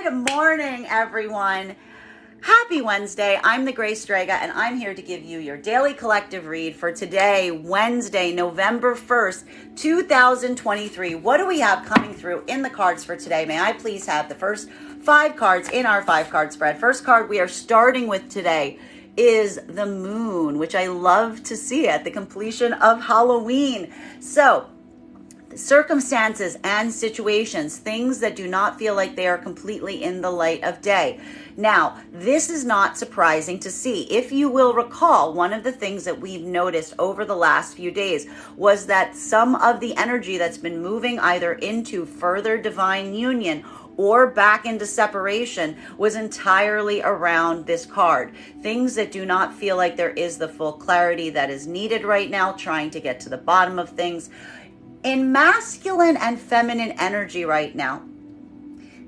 Good morning, everyone. Happy Wednesday. I'm the Gray Strega, and I'm here to give you your daily collective read for today, Wednesday, November 1st, 2023. What do we have coming through in the cards for today? May I please have the first 5 cards in our 5-card spread? First card we are starting with today is the moon, which I love to see at the completion of Halloween. So, circumstances and situations, things that do not feel like they are completely in the light of day. Now, this is not surprising to see. If you will recall, one of the things that we've noticed over the last few days was that some of the energy that's been moving either into further divine union or back into separation was entirely around this card. Things that do not feel like there is the full clarity that is needed right now, trying to get to the bottom of things. In masculine and feminine energy right now,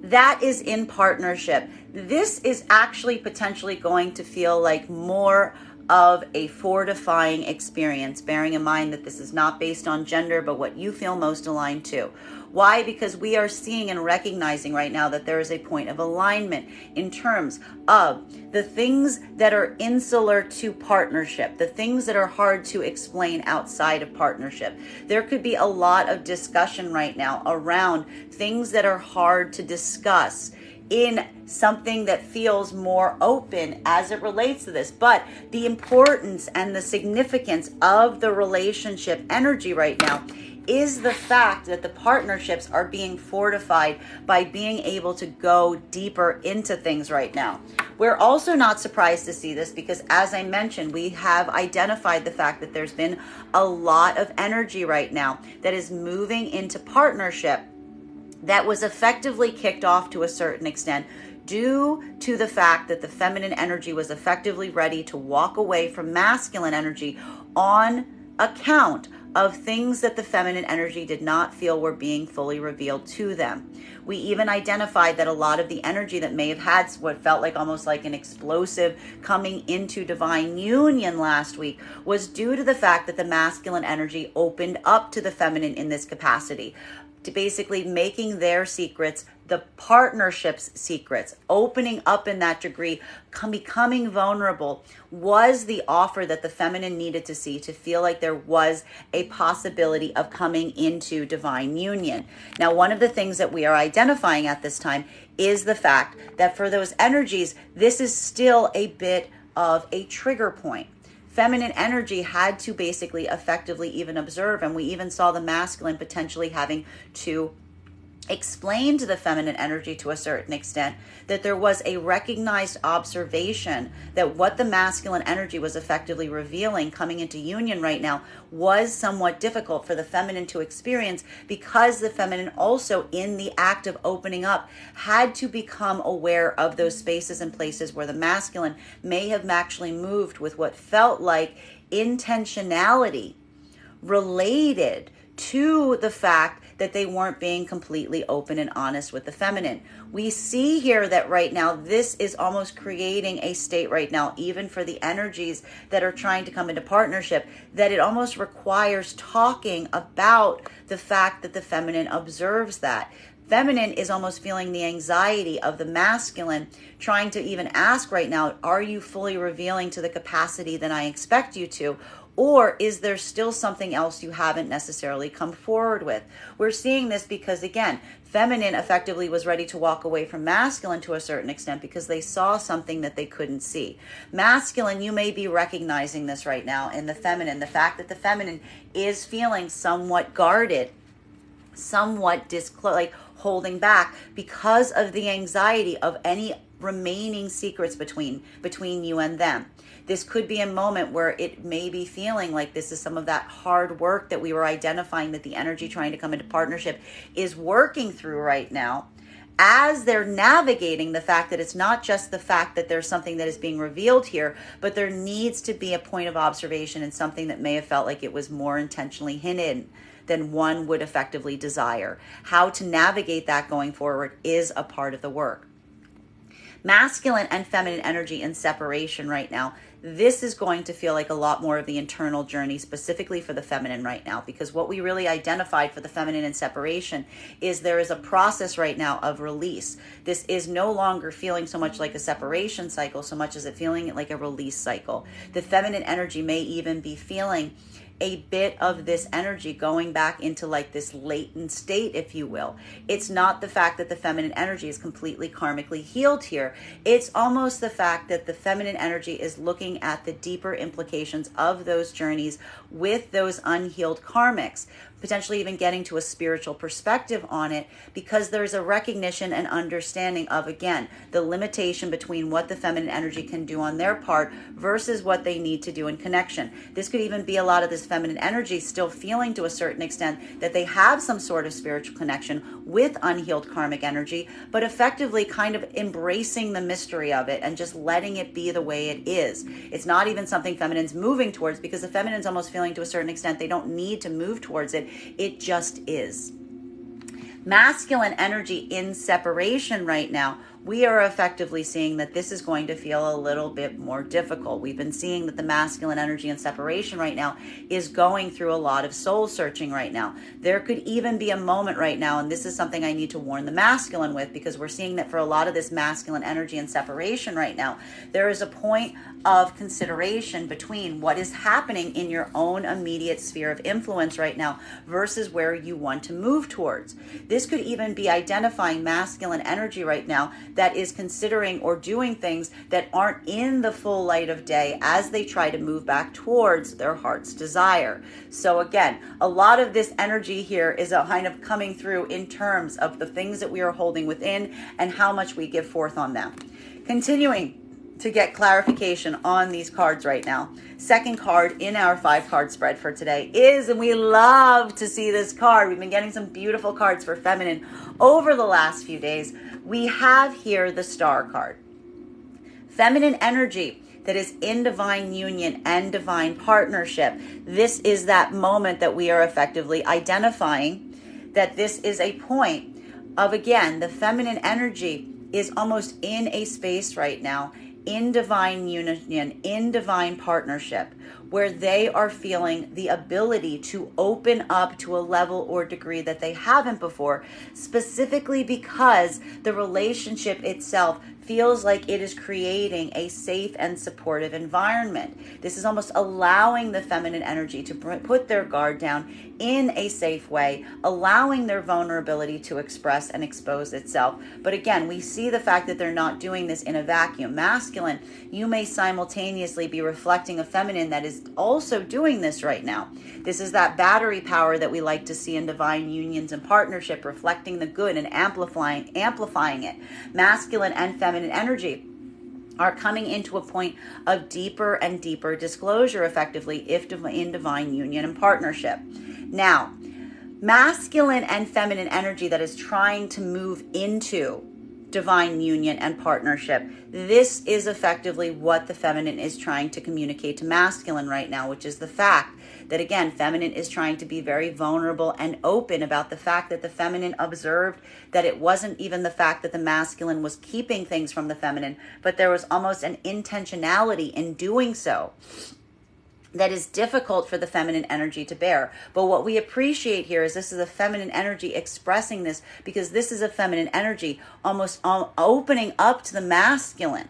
that is in partnership. This is actually potentially going to feel like more of a fortifying experience, bearing in mind that this is not based on gender, but what you feel most aligned to. Why? Because we are seeing and recognizing right now that there is a point of alignment in terms of the things that are insular to partnership, the things that are hard to explain outside of partnership. There could be a lot of discussion right now around things that are hard to discuss in something that feels more open as it relates to this. But the importance and the significance of the relationship energy right now is the fact that the partnerships are being fortified by being able to go deeper into things right now. We're also not surprised to see this because, as I mentioned, we have identified the fact that there's been a lot of energy right now that is moving into partnership that was effectively kicked off to a certain extent due to the fact that the feminine energy was effectively ready to walk away from masculine energy on account of things that the feminine energy did not feel were being fully revealed to them. We even identified that a lot of the energy that may have had what felt like almost like an explosive coming into divine union last week was due to the fact that the masculine energy opened up to the feminine in this capacity, to basically making their secrets the partnership's secrets, opening up in that degree, becoming vulnerable was the offer that the feminine needed to see to feel like there was a possibility of coming into divine union. Now, one of the things that we are identifying at this time is the fact that for those energies, this is still a bit of a trigger point. Feminine energy had to basically effectively even observe, and we even saw the masculine potentially having to explain to the feminine energy to a certain extent that there was a recognized observation that what the masculine energy was effectively revealing coming into union right now was somewhat difficult for the feminine to experience, because the feminine also in the act of opening up had to become aware of those spaces and places where the masculine may have actually moved with what felt like intentionality related to the fact that they weren't being completely open and honest with the feminine. We see here that right now, this is almost creating a state right now, even for the energies that are trying to come into partnership, that it almost requires talking about the fact that the feminine observes that. Feminine is almost feeling the anxiety of the masculine, trying to even ask right now, are you fully revealing to the capacity that I expect you to? Or is there still something else you haven't necessarily come forward with? We're seeing this because, again, feminine effectively was ready to walk away from masculine to a certain extent because they saw something that they couldn't see. Masculine, you may be recognizing this right now in the feminine, the fact that the feminine is feeling somewhat guarded, somewhat like holding back because of the anxiety of any remaining secrets between you and them. This could be a moment where it may be feeling like this is some of that hard work that we were identifying that the energy trying to come into partnership is working through right now, as they're navigating the fact that it's not just the fact that there's something that is being revealed here, but there needs to be a point of observation and something that may have felt like it was more intentionally hidden than one would effectively desire. How to navigate that going forward is a part of the work. Masculine and feminine energy in separation right now. This is going to feel like a lot more of the internal journey, specifically for the feminine right now, because what we really identified for the feminine in separation is there is a process right now of release. This is no longer feeling so much like a separation cycle, so much as it feeling like a release cycle. The feminine energy may even be feeling a bit of this energy going back into like this latent state, if you will. It's not the fact that the feminine energy is completely karmically healed here. It's almost the fact that the feminine energy is looking at the deeper implications of those journeys with those unhealed karmics, potentially even getting to a spiritual perspective on it, because there's a recognition and understanding of, again, the limitation between what the feminine energy can do on their part versus what they need to do in connection. This could even be a lot of this feminine energy still feeling to a certain extent that they have some sort of spiritual connection with unhealed karmic energy, but effectively kind of embracing the mystery of it and just letting it be the way it is. It's not even something feminine's moving towards, because the feminine's almost feeling to a certain extent they don't need to move towards it. It just is. Masculine energy in separation right now, we are effectively seeing that this is going to feel a little bit more difficult. We've been seeing that the masculine energy in separation right now is going through a lot of soul searching right now. There could even be a moment right now, and this is something I need to warn the masculine with, because we're seeing that for a lot of this masculine energy in separation right now, there is a point of consideration between what is happening in your own immediate sphere of influence right now versus where you want to move towards. This could even be identifying masculine energy right now that is considering or doing things that aren't in the full light of day as they try to move back towards their heart's desire. So again, a lot of this energy here is a kind of coming through in terms of the things that we are holding within and how much we give forth on them. Continuing to get clarification on these cards right now. Second card in our 5-card spread for today is, and we love to see this card, we've been getting some beautiful cards for feminine over the last few days. We have here the Star card. Feminine energy that is in divine union and divine partnership. This is that moment that we are effectively identifying that this is a point of, again, the feminine energy is almost in a space right now in divine union, in divine partnership, where they are feeling the ability to open up to a level or degree that they haven't before, specifically because the relationship itself feels like it is creating a safe and supportive environment. This is almost allowing the feminine energy to put their guard down in a safe way, allowing their vulnerability to express and expose itself. But again, we see the fact that they're not doing this in a vacuum. Masculine, you may simultaneously be reflecting a feminine that is also doing this right now. This is that battery power that we like to see in divine unions and partnership, reflecting the good and amplifying it. Masculine and feminine energy are coming into a point of deeper and deeper disclosure, effectively, if in divine union and partnership. Now, masculine and feminine energy that is trying to move into divine union and partnership, this is effectively what the feminine is trying to communicate to masculine right now, which is the fact that, again, feminine is trying to be very vulnerable and open about the fact that the feminine observed that it wasn't even the fact that the masculine was keeping things from the feminine, but there was almost an intentionality in doing so that is difficult for the feminine energy to bear. But what we appreciate here is this is a feminine energy expressing this, because this is a feminine energy almost opening up to the masculine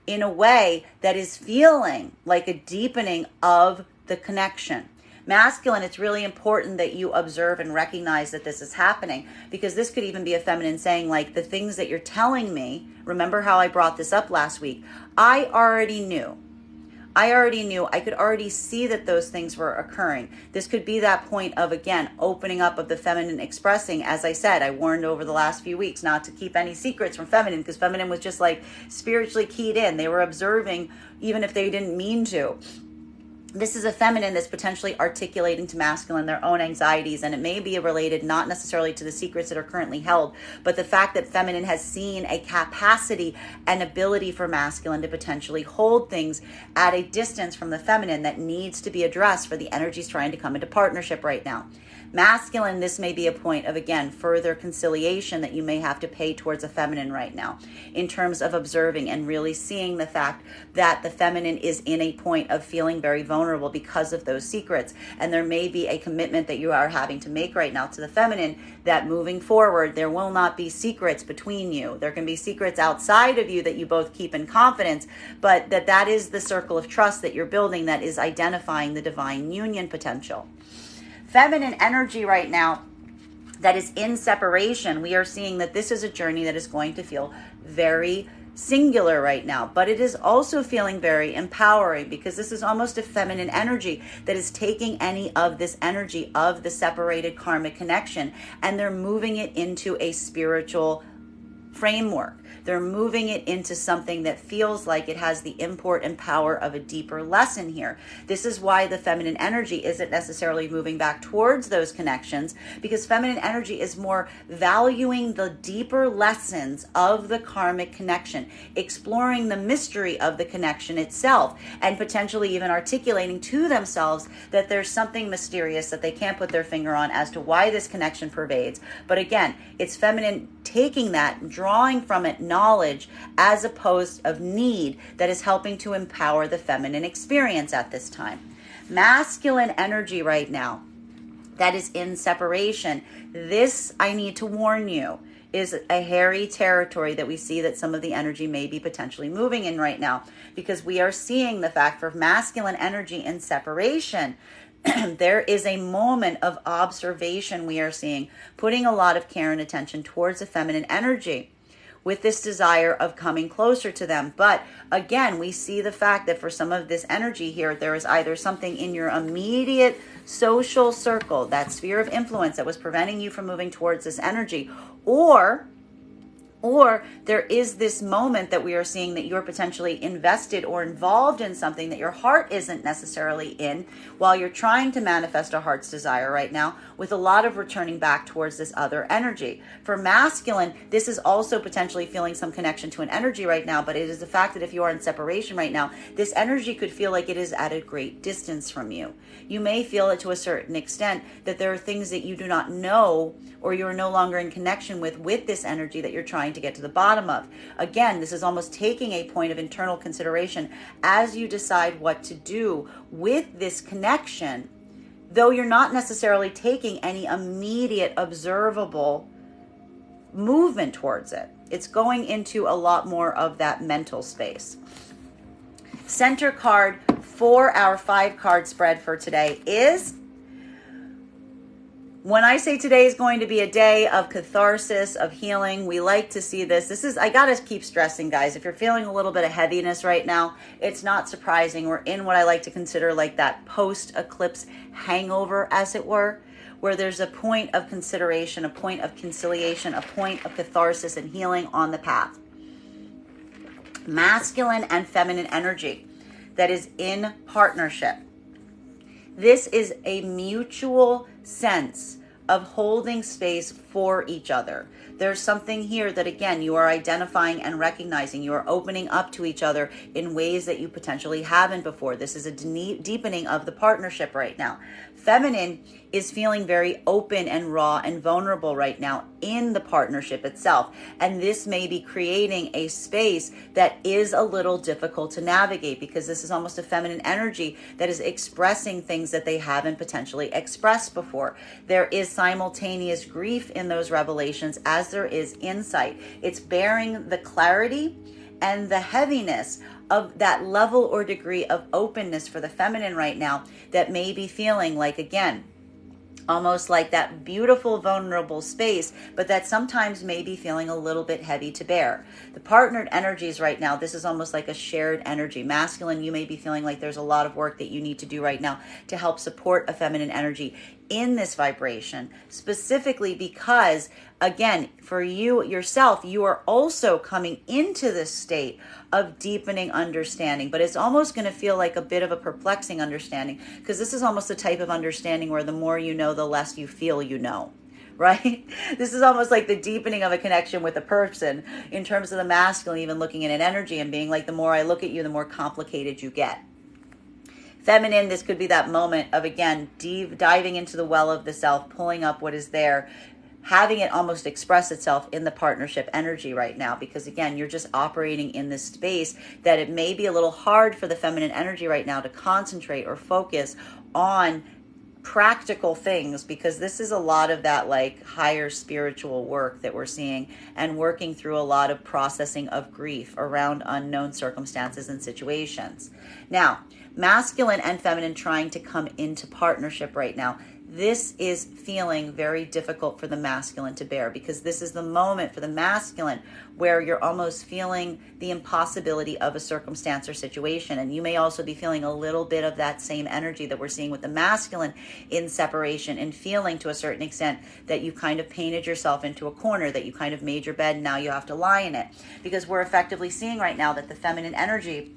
in a way that is feeling like a deepening of the connection. Masculine, it's really important that you observe and recognize that this is happening, because this could even be a feminine saying, like, the things that you're telling me, remember how I brought this up last week, I already knew. I could already see that those things were occurring. This could be that point of, again, opening up of the feminine expressing. As I said, I warned over the last few weeks not to keep any secrets from feminine, because feminine was just like spiritually keyed in. They were observing even if they didn't mean to. This is a feminine that's potentially articulating to masculine their own anxieties, and it may be related not necessarily to the secrets that are currently held, but the fact that feminine has seen a capacity and ability for masculine to potentially hold things at a distance from the feminine that needs to be addressed for the energies trying to come into partnership right now. Masculine, this may be a point of, again, further conciliation that you may have to pay towards a feminine right now, in terms of observing and really seeing the fact that the feminine is in a point of feeling very vulnerable because of those secrets. And there may be a commitment that you are having to make right now to the feminine, that moving forward, there will not be secrets between you. There can be secrets outside of you that you both keep in confidence, but that is the circle of trust that you're building that is identifying the divine union potential. Feminine energy right now that is in separation, we are seeing that this is a journey that is going to feel very singular right now, but it is also feeling very empowering, because this is almost a feminine energy that is taking any of this energy of the separated karmic connection, and they're moving it into a spiritual framework. They're moving it into something that feels like it has the import and power of a deeper lesson here. This is why the feminine energy isn't necessarily moving back towards those connections, because feminine energy is more valuing the deeper lessons of the karmic connection, exploring the mystery of the connection itself, and potentially even articulating to themselves that there's something mysterious that they can't put their finger on as to why this connection pervades. But again, it's feminine taking that, drawing from it knowledge as opposed of need, that is helping to empower the feminine experience at this time. Masculine energy right now that is in separation, this, I need to warn you, is a hairy territory that we see that some of the energy may be potentially moving in right now, because we are seeing the fact for masculine energy in separation, there is a moment of observation we are seeing, putting a lot of care and attention towards the feminine energy, with this desire of coming closer to them. But again, we see the fact that for some of this energy here, there is either something in your immediate social circle, that sphere of influence, that was preventing you from moving towards this energy, or there is this moment that we are seeing that you're potentially invested or involved in something that your heart isn't necessarily in, while you're trying to manifest a heart's desire right now, with a lot of returning back towards this other energy. For masculine, this is also potentially feeling some connection to an energy right now, but it is the fact that if you are in separation right now, this energy could feel like it is at a great distance from you. You may feel it to a certain extent that there are things that you do not know, or you're no longer in connection with this energy that you're trying to get to the bottom of. Again, this is almost taking a point of internal consideration as you decide what to do with this connection, though you're not necessarily taking any immediate observable movement towards it. It's going into a lot more of that mental space. Center card for our 5-card spread for today is, when I say today is going to be a day of catharsis, of healing, we like to see this. This is, I got to keep stressing, guys, if you're feeling a little bit of heaviness right now, it's not surprising. We're in what I like to consider like that post-eclipse hangover, as it were, where there's a point of consideration, a point of conciliation, a point of catharsis and healing on the path. Masculine and feminine energy that is in partnership. This is a mutual sense of holding space for each other. There's something here that, again, you are identifying and recognizing. You are opening up to each other in ways that you potentially haven't before. This is a deepening of the partnership right now. Feminine is feeling very open and raw and vulnerable right now in the partnership itself. And this may be creating a space that is a little difficult to navigate, because this is almost a feminine energy that is expressing things that they haven't potentially expressed before. There is simultaneous grief in those revelations as there is insight. It's bearing the clarity and the heaviness of that level or degree of openness for the feminine right now that may be feeling like, again, almost like that beautiful, vulnerable space, but that sometimes may be feeling a little bit heavy to bear. The partnered energies right now, this is almost like a shared energy. Masculine, you may be feeling like there's a lot of work that you need to do right now to help support a feminine energy in this vibration, specifically because, again, for you yourself, you are also coming into this state of deepening understanding, but it's almost going to feel like a bit of a perplexing understanding, because this is almost the type of understanding where the more you know, the less you feel you know, right? This is almost like the deepening of a connection with a person in terms of the masculine, even looking at an energy and being like, the more I look at you, the more complicated you get. Feminine, this could be that moment of, again, diving into the well of the self, pulling up what is there, having it almost express itself in the partnership energy right now, because again, you're just operating in this space that it may be a little hard for the feminine energy right now to concentrate or focus on practical things, because this is a lot of that like higher spiritual work that we're seeing, and working through a lot of processing of grief around unknown circumstances and situations. Now, masculine and feminine trying to come into partnership right now. This is feeling very difficult for the masculine to bear, because this is the moment for the masculine where you're almost feeling the impossibility of a circumstance or situation. And you may also be feeling a little bit of that same energy that we're seeing with the masculine in separation, and feeling to a certain extent that you kind of painted yourself into a corner, that you kind of made your bed and now you have to lie in it. Because we're effectively seeing right now that the feminine energy,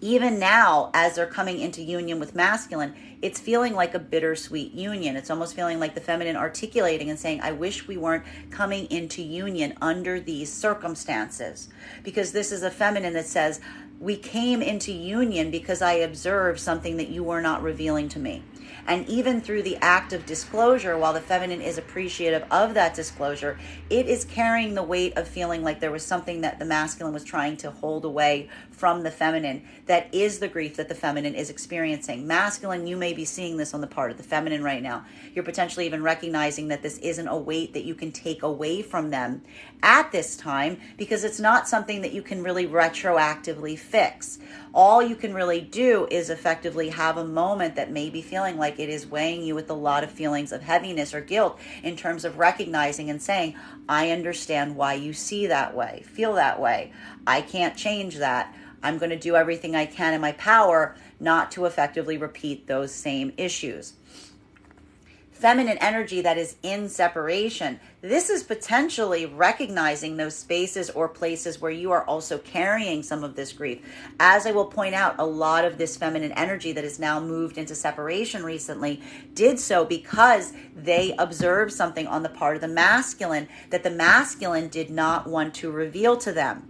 even now as they're coming into union with masculine, it's feeling like a bittersweet union. It's almost feeling like the feminine articulating and saying, I wish we weren't coming into union under these circumstances. Because this is a feminine that says, we came into union because I observed something that you were not revealing to me. And even through the act of disclosure, while the feminine is appreciative of that disclosure, it is carrying the weight of feeling like there was something that the masculine was trying to hold away from the feminine. That is the grief that the feminine is experiencing. Masculine, you may be seeing this on the part of the feminine right now. You're potentially even recognizing that this isn't a weight that you can take away from them at this time, because it's not something that you can really retroactively fix. All you can really do is effectively have a moment that may be feeling like it is weighing you with a lot of feelings of heaviness or guilt, in terms of recognizing and saying, I understand why you see that way, feel that way. I can't change that. I'm going to do everything I can in my power not to effectively repeat those same issues. Feminine energy that is in separation, this is potentially recognizing those spaces or places where you are also carrying some of this grief. As I will point out, a lot of this feminine energy that is now moved into separation recently did so because they observed something on the part of the masculine that the masculine did not want to reveal to them.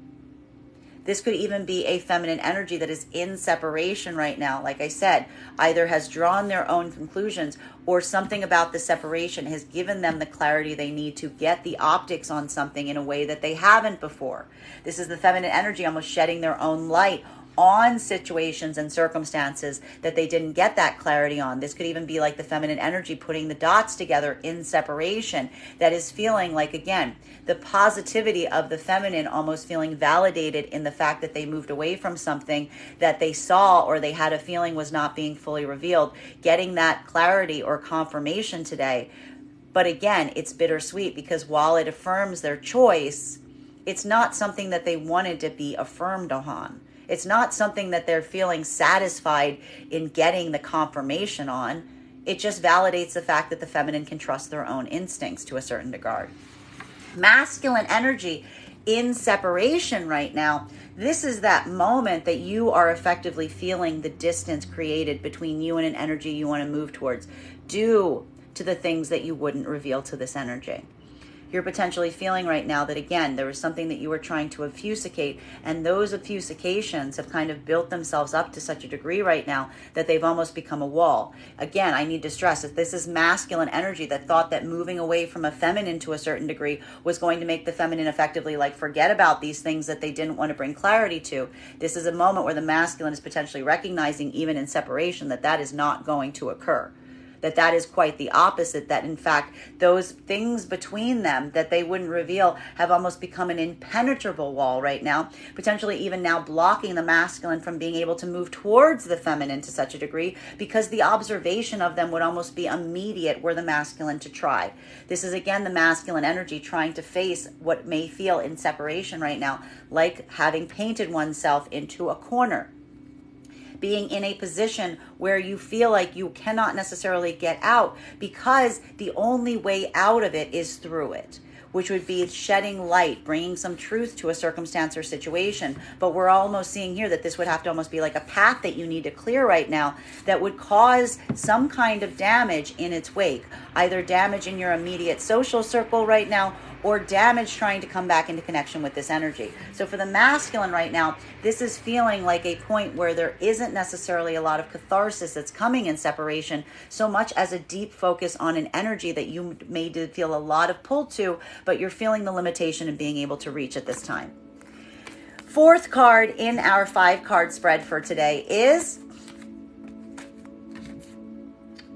This could even be a feminine energy that is in separation right now. Like I said, either has drawn their own conclusions, or something about the separation has given them the clarity they need to get the optics on something in a way that they haven't before. This is the feminine energy almost shedding their own light on situations and circumstances that they didn't get that clarity on. This could even be like the feminine energy putting the dots together in separation, that is feeling like, again, the positivity of the feminine almost feeling validated in the fact that they moved away from something that they saw or they had a feeling was not being fully revealed, getting that clarity or confirmation today. But again, it's bittersweet, because while it affirms their choice, it's not something that they wanted to be affirmed on. It's not something that they're feeling satisfied in getting the confirmation on. It just validates the fact that the feminine can trust their own instincts to a certain regard. Masculine energy in separation right now, this is that moment that you are effectively feeling the distance created between you and an energy you want to move towards, due to the things that you wouldn't reveal to this energy. You're potentially feeling right now that, again, there was something that you were trying to obfuscate, and those obfuscations have kind of built themselves up to such a degree right now that they've almost become a wall. Again, I need to stress that this is masculine energy that thought that moving away from a feminine to a certain degree was going to make the feminine effectively like forget about these things that they didn't want to bring clarity to. This is a moment where the masculine is potentially recognizing, even in separation, that that is not going to occur. That is quite the opposite, that in fact those things between them that they wouldn't reveal have almost become an impenetrable wall right now, potentially even now blocking the masculine from being able to move towards the feminine to such a degree, because the observation of them would almost be immediate were the masculine to try. This is again the masculine energy trying to face what may feel in separation right now like having painted oneself into a corner, being in a position where you feel like you cannot necessarily get out, because the only way out of it is through it, which would be shedding light, bringing some truth to a circumstance or situation. But we're almost seeing here that this would have to almost be like a path that you need to clear right now that would cause some kind of damage in its wake, either damage in your immediate social circle right now, or damage trying to come back into connection with this energy. So for the masculine right now, this is feeling like a point where there isn't necessarily a lot of catharsis that's coming in separation, so much as a deep focus on an energy that you may feel a lot of pull to, but you're feeling the limitation in being able to reach at this time. Fourth card in our 5-card spread for today is,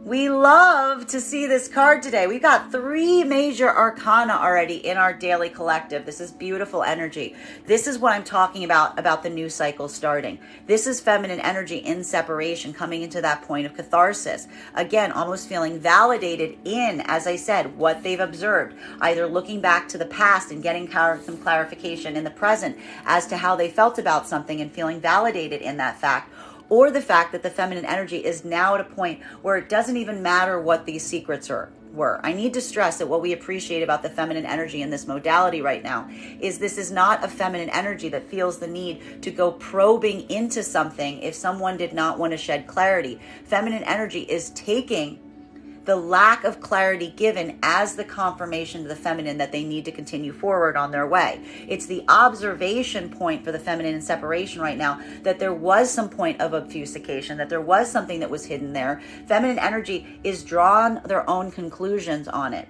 we love to see this card today. We've got 3 major arcana already in our daily collective. This is beautiful energy. This is what I'm talking about the new cycle starting. This is feminine energy in separation, coming into that point of catharsis. Again, almost feeling validated in, as I said, what they've observed, either looking back to the past and getting some clarification in the present as to how they felt about something and feeling validated in that fact, or the fact that the feminine energy is now at a point where it doesn't even matter what these secrets were. I need to stress that what we appreciate about the feminine energy in this modality right now is this is not a feminine energy that feels the need to go probing into something if someone did not want to shed clarity. Feminine energy is taking the lack of clarity given as the confirmation to the feminine that they need to continue forward on their way. It's the observation point for the feminine in separation right now that there was some point of obfuscation, that there was something that was hidden there. Feminine energy is drawn their own conclusions on it.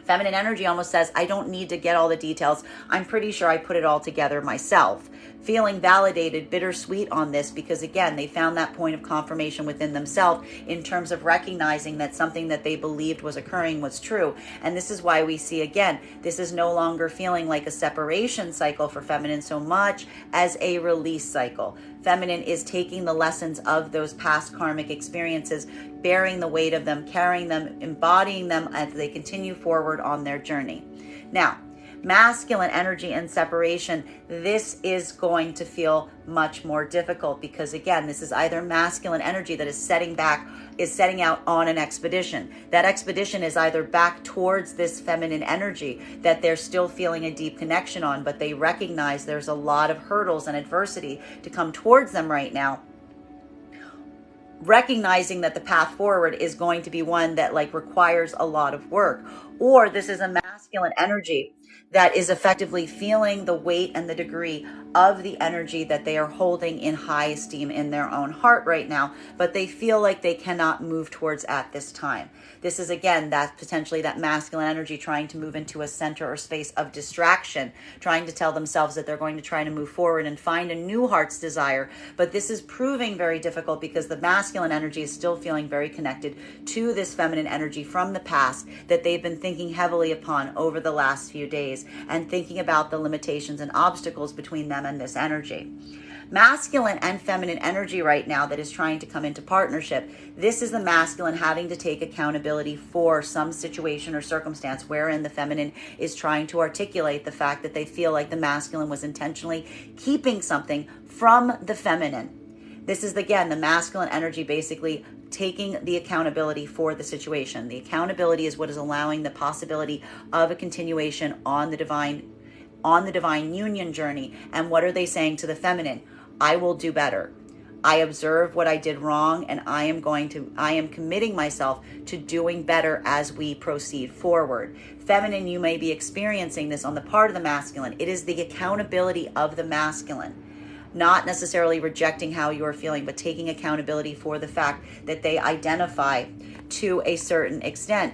Feminine energy almost says, I don't need to get all the details. I'm pretty sure I put it all together myself. Feeling validated, bittersweet on this because, again, they found that point of confirmation within themselves in terms of recognizing that something that they believed was occurring was true. And this is why we see, again, this is no longer feeling like a separation cycle for feminine so much as a release cycle. Feminine is taking the lessons of those past karmic experiences, bearing the weight of them, carrying them, embodying them as they continue forward on their journey. Now, masculine energy and separation, this is going to feel much more difficult because, again, this is either masculine energy that is setting out on an expedition. That expedition is either back towards this feminine energy that they're still feeling a deep connection on, but they recognize there's a lot of hurdles and adversity to come towards them right now, recognizing that the path forward is going to be one that requires a lot of work. Or this is a masculine energy that is effectively feeling the weight and the degree of the energy that they are holding in high esteem in their own heart right now, but they feel like they cannot move towards at this time. This is, again, that potentially that masculine energy trying to move into a center or space of distraction, trying to tell themselves that they're going to try to move forward and find a new heart's desire. But this is proving very difficult because the masculine energy is still feeling very connected to this feminine energy from the past that they've been thinking heavily upon over the last few days and thinking about the limitations and obstacles between them and this energy. Masculine and feminine energy right now that is trying to come into partnership. This is the masculine having to take accountability for some situation or circumstance wherein the feminine is trying to articulate the fact that they feel like the masculine was intentionally keeping something from the feminine. This is, again, the masculine energy basically taking the accountability for the situation. The accountability is what is allowing the possibility of a continuation on the divine union journey. And what are they saying to the feminine? I will do better. I observe what I did wrong, and I am committing myself to doing better as we proceed forward. Feminine, you may be experiencing this on the part of the masculine. It is the accountability of the masculine, not necessarily rejecting how you're feeling, but taking accountability for the fact that they identify to a certain extent,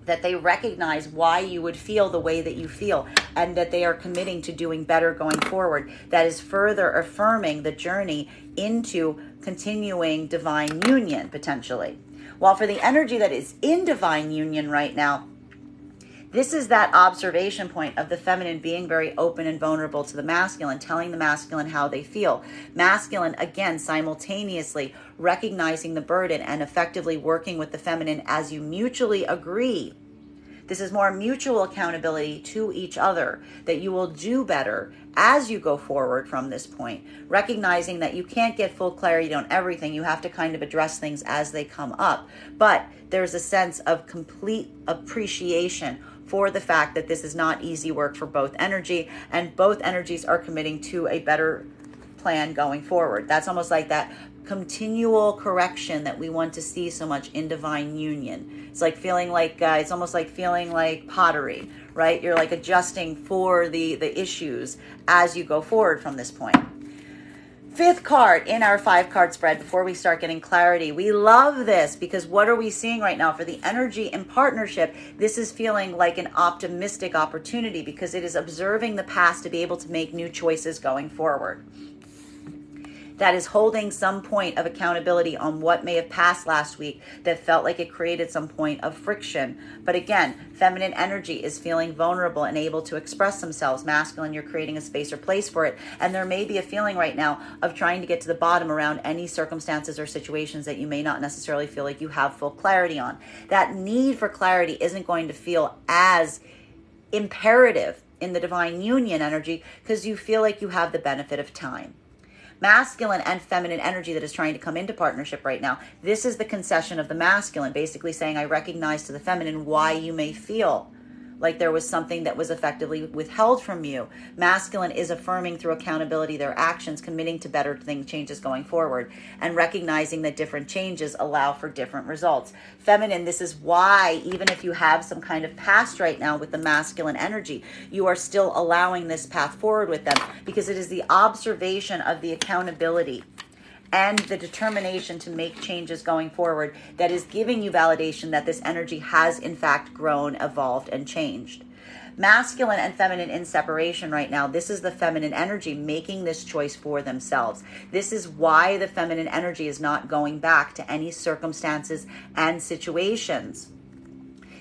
that they recognize why you would feel the way that you feel, and that they are committing to doing better going forward. That is further affirming the journey into continuing divine union, potentially. While for the energy that is in divine union right now, this is that observation point of the feminine being very open and vulnerable to the masculine, telling the masculine how they feel. Masculine, again, simultaneously recognizing the burden and effectively working with the feminine as you mutually agree. This is more mutual accountability to each other, that you will do better as you go forward from this point, recognizing that you can't get full clarity on everything. You have to kind of address things as they come up. But there's a sense of complete appreciation for the fact that this is not easy work for both energy, and both energies are committing to a better plan going forward. That's almost like that continual correction that we want to see so much in divine union. It's like feeling like, it's almost like feeling like pottery, right? You're like adjusting for the issues as you go forward from this point. Fifth card in our 5-card spread before we start getting clarity. We love this because what are we seeing right now for the energy in partnership? This is feeling like an optimistic opportunity because it is observing the past to be able to make new choices going forward. That is holding some point of accountability on what may have passed last week that felt like it created some point of friction. But again, feminine energy is feeling vulnerable and able to express themselves. Masculine, you're creating a space or place for it. And there may be a feeling right now of trying to get to the bottom around any circumstances or situations that you may not necessarily feel like you have full clarity on. That need for clarity isn't going to feel as imperative in the divine union energy because you feel like you have the benefit of time. Masculine and feminine energy that is trying to come into partnership right now. This is the concession of the masculine, basically saying, I recognize to the feminine why you may feel like there was something that was effectively withheld from you. Masculine is affirming through accountability their actions, committing to better changes going forward, and recognizing that different changes allow for different results. Feminine, this is why even if you have some kind of past right now with the masculine energy, you are still allowing this path forward with them because it is the observation of the accountability and the determination to make changes going forward that is giving you validation that this energy has in fact grown, evolved, and changed. Masculine and feminine in separation right now. This is the feminine energy making this choice for themselves. This is why the feminine energy is not going back to any circumstances and situations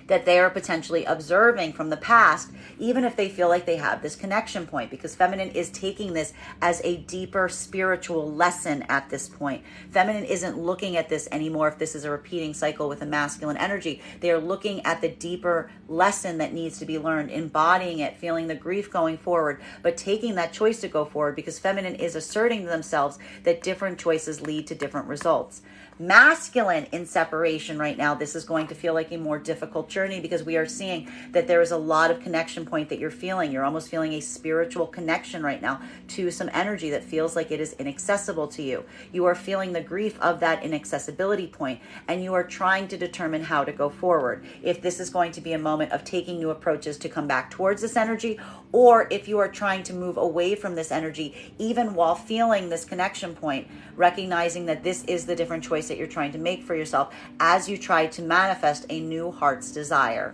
that they are potentially observing from the past, even if they feel like they have this connection point, because feminine is taking this as a deeper spiritual lesson at this point. Feminine isn't looking at this anymore if this is a repeating cycle with a masculine energy. They are looking at the deeper lesson that needs to be learned, embodying it, feeling the grief going forward, but taking that choice to go forward because feminine is asserting to themselves that different choices lead to different results. Masculine in separation right now, this is going to feel like a more difficult journey because we are seeing that there is a lot of connection point that you're feeling. You're almost feeling a spiritual connection right now to some energy that feels like it is inaccessible to you. You are feeling the grief of that inaccessibility point, and you are trying to determine how to go forward. If this is going to be a moment of taking new approaches to come back towards this energy, or if you are trying to move away from this energy, even while feeling this connection point, recognizing that this is the different choice that you're trying to make for yourself as you try to manifest a new heart's desire.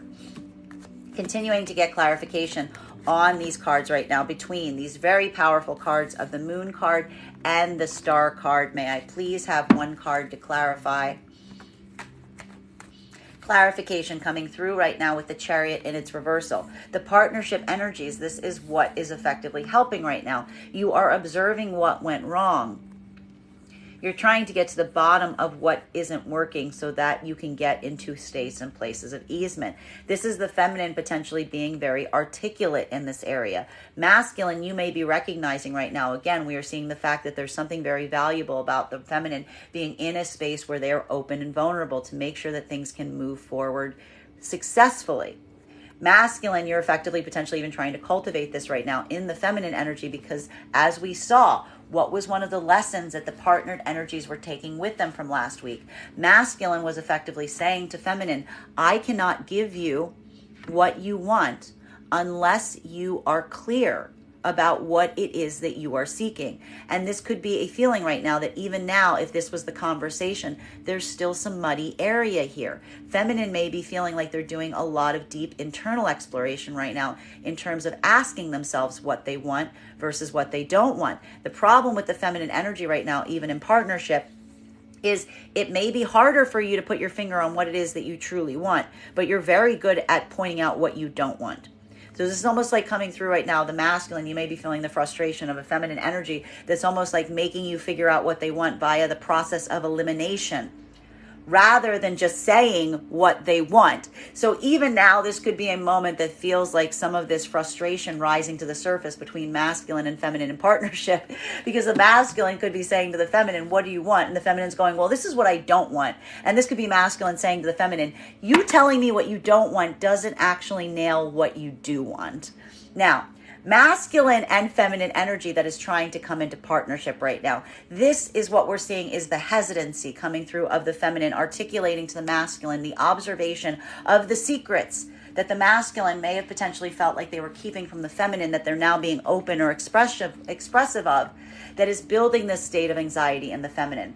Continuing to get clarification on these cards right now between these very powerful cards of the Moon card and the Star card. May I please have one card to clarify? Clarification coming through right now with the Chariot in its reversal. The partnership energies, this is what is effectively helping right now. You are observing what went wrong. You're trying to get to the bottom of what isn't working so that you can get into states and places of easement. This is the feminine potentially being very articulate in this area. Masculine, you may be recognizing right now, again, we are seeing the fact that there's something very valuable about the feminine being in a space where they are open and vulnerable to make sure that things can move forward successfully. Masculine, you're effectively potentially even trying to cultivate this right now in the feminine energy because as we saw, what was one of the lessons that the partnered energies were taking with them from last week? Masculine was effectively saying to feminine, I cannot give you what you want unless you are clear about what it is that you are seeking. And this could be a feeling right now that even now, if this was the conversation, there's still some muddy area here. Feminine may be feeling like they're doing a lot of deep internal exploration right now in terms of asking themselves what they want versus what they don't want. The problem with the feminine energy right now, even in partnership, is it may be harder for you to put your finger on what it is that you truly want, but you're very good at pointing out what you don't want. So this is almost like coming through right now, the masculine, you may be feeling the frustration of a feminine energy that's almost like making you figure out what they want via the process of elimination, rather than just saying what they want. So even now, this could be a moment that feels like some of this frustration rising to the surface between masculine and feminine in partnership, because the masculine could be saying to the feminine, what do you want? And the feminine's going, well, this is what I don't want. And this could be masculine saying to the feminine, you telling me what you don't want doesn't actually nail what you do want. Now, masculine and feminine energy that is trying to come into partnership right now. This is what we're seeing is the hesitancy coming through of the feminine, articulating to the masculine the observation of the secrets that the masculine may have potentially felt like they were keeping from the feminine, that they're now being open or expressive of, that is building this state of anxiety in the feminine.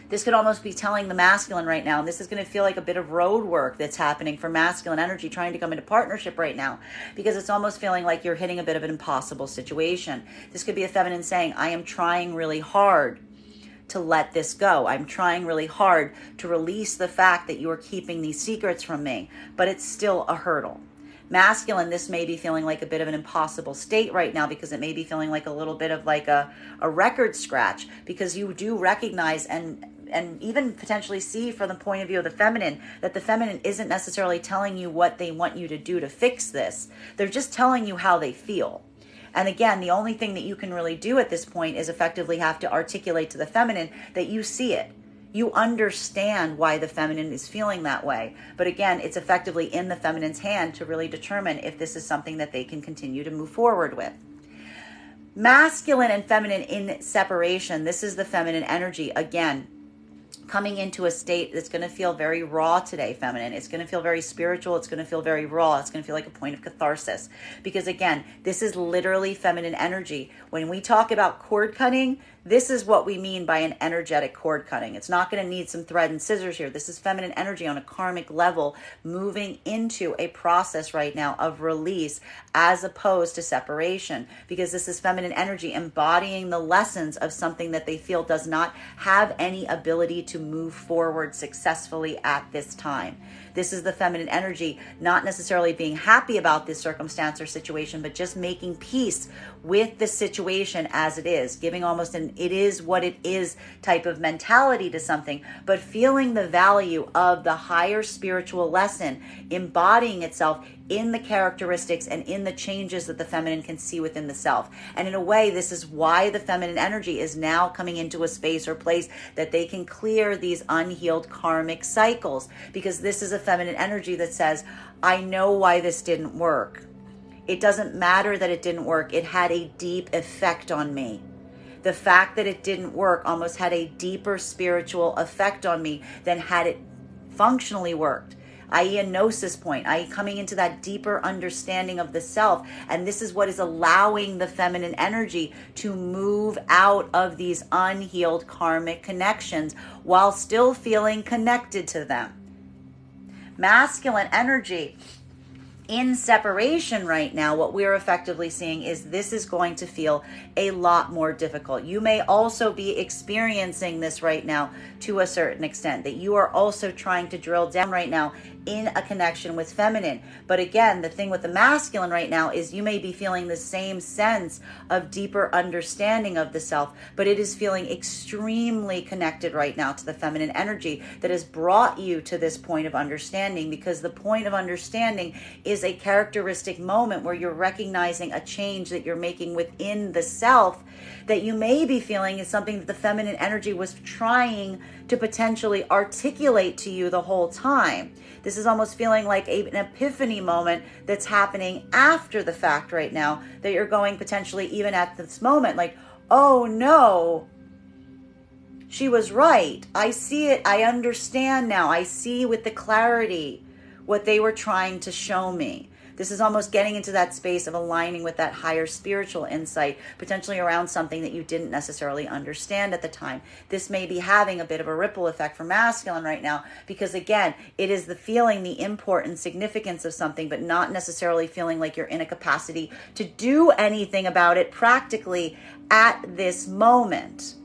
This could almost be telling the masculine right now, and this is going to feel like a bit of road work that's happening for masculine energy trying to come into partnership right now, because it's almost feeling like you're hitting a bit of an impossible situation. This could be a feminine saying, I am trying really hard to let this go. I'm trying really hard to release the fact that you are keeping these secrets from me, but it's still a hurdle. Masculine, this may be feeling like a bit of an impossible state right now, because it may be feeling like a little bit of like a record scratch, because you do recognize and even potentially see from the point of view of the feminine that the feminine isn't necessarily telling you what they want you to do to fix this. They're just telling you how they feel. And again, the only thing that you can really do at this point is effectively have to articulate to the feminine that you see it. You understand why the feminine is feeling that way. But again, it's effectively in the feminine's hand to really determine if this is something that they can continue to move forward with. Masculine and feminine in separation. This is the feminine energy. Again, coming into a state that's going to feel very raw today, feminine. It's going to feel very spiritual. It's going to feel very raw. It's going to feel like a point of catharsis. Because again, this is literally feminine energy. When we talk about cord cutting, this is what we mean by an energetic cord cutting. It's not going to need some thread and scissors here. This is feminine energy on a karmic level moving into a process right now of release as opposed to separation, because this is feminine energy embodying the lessons of something that they feel does not have any ability to move forward successfully at this time. This is the feminine energy not necessarily being happy about this circumstance or situation, but just making peace with the situation as it is, giving almost an it is what it is type of mentality to something, but feeling the value of the higher spiritual lesson embodying itself in the characteristics and in the changes that the feminine can see within the self. And in a way, this is why the feminine energy is now coming into a space or place that they can clear these unhealed karmic cycles, because this is a feminine energy that says, I know why this didn't work. It doesn't matter that it didn't work. It had a deep effect on me. The fact that it didn't work almost had a deeper spiritual effect on me than had it functionally worked, i.e. a gnosis point, i.e. coming into that deeper understanding of the self. And this is what is allowing the feminine energy to move out of these unhealed karmic connections while still feeling connected to them. Masculine energy in separation right now, what we're effectively seeing is this is going to feel a lot more difficult. You may also be experiencing this right now to a certain extent, that you are also trying to drill down right now in a connection with feminine. But again, the thing with the masculine right now is you may be feeling the same sense of deeper understanding of the self, but it is feeling extremely connected right now to the feminine energy that has brought you to this point of understanding, because the point of understanding is a characteristic moment where you're recognizing a change that you're making within the self that you may be feeling is something that the feminine energy was trying to potentially articulate to you the whole time. This is almost feeling like an epiphany moment that's happening after the fact right now, that you're going potentially even at this moment like, oh no, she was right. I see it. I understand now. I see with the clarity what they were trying to show me. This is almost getting into that space of aligning with that higher spiritual insight, potentially around something that you didn't necessarily understand at the time. This may be having a bit of a ripple effect for masculine right now, because again, it is the feeling the import and significance of something, but not necessarily feeling like you're in a capacity to do anything about it practically at this moment.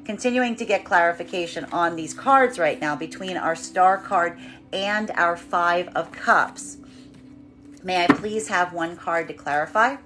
Continuing to get clarification on these cards right now between our Star card and our Five of Cups. May I please have one card to clarify?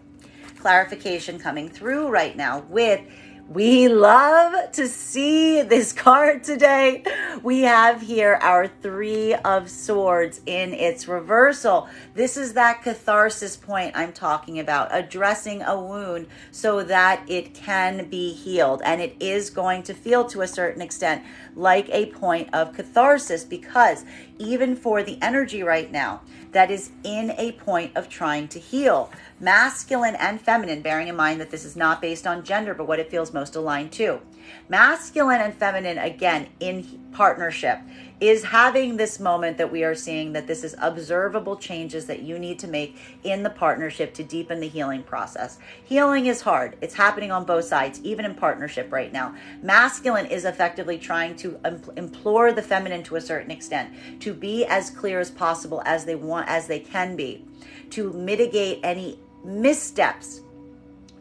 Clarification coming through right now with, we love to see this card today. We have here our Three of Swords in its reversal. This is that catharsis point I'm talking about, addressing a wound so that it can be healed. And it is going to feel to a certain extent like a point of catharsis, because even for the energy right now that is in a point of trying to heal, Masculine and feminine, bearing in mind that this is not based on gender, but what it feels most aligned to. Masculine and feminine, again, in partnership, is having this moment that we are seeing that this is observable changes that you need to make in the partnership to deepen the healing process. Healing is hard. It's happening on both sides, even in partnership right now. Masculine is effectively trying to implore the feminine to a certain extent to be as clear as possible as they can be, to mitigate any missteps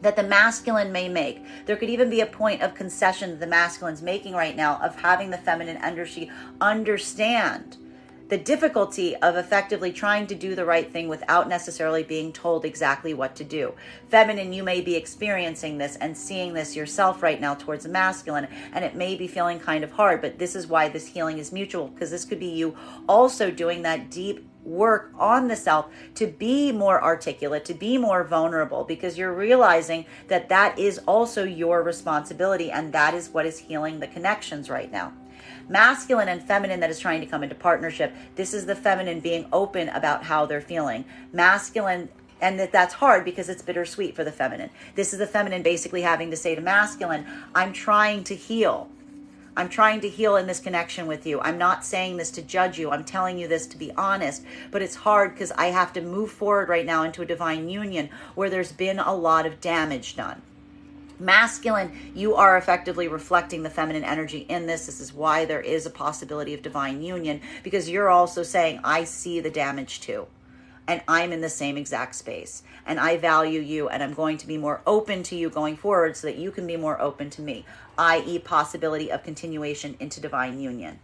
that the masculine may make. There could even be a point of concession that the masculine's making right now of having the feminine energy understand the difficulty of effectively trying to do the right thing without necessarily being told exactly what to do. Feminine, you may be experiencing this and seeing this yourself right now towards the masculine, and it may be feeling kind of hard, but this is why this healing is mutual, because this could be you also doing that deep work on the self to be more articulate, to be more vulnerable, because you're realizing that that is also your responsibility, and that is what is healing the connections right now. Masculine and feminine that is trying to come into partnership, this is the feminine being open about how they're feeling. Masculine, and that's hard because it's bittersweet for the feminine. This is the feminine basically having to say to masculine, I'm trying to heal. I'm trying to heal in this connection with you. I'm not saying this to judge you. I'm telling you this to be honest, but it's hard because I have to move forward right now into a divine union where there's been a lot of damage done. Masculine, you are effectively reflecting the feminine energy in this. This is why there is a possibility of divine union, because you're also saying, I see the damage too. And I'm in the same exact space. And I value you, and I'm going to be more open to you going forward so that you can be more open to me, i.e. possibility of continuation into divine union.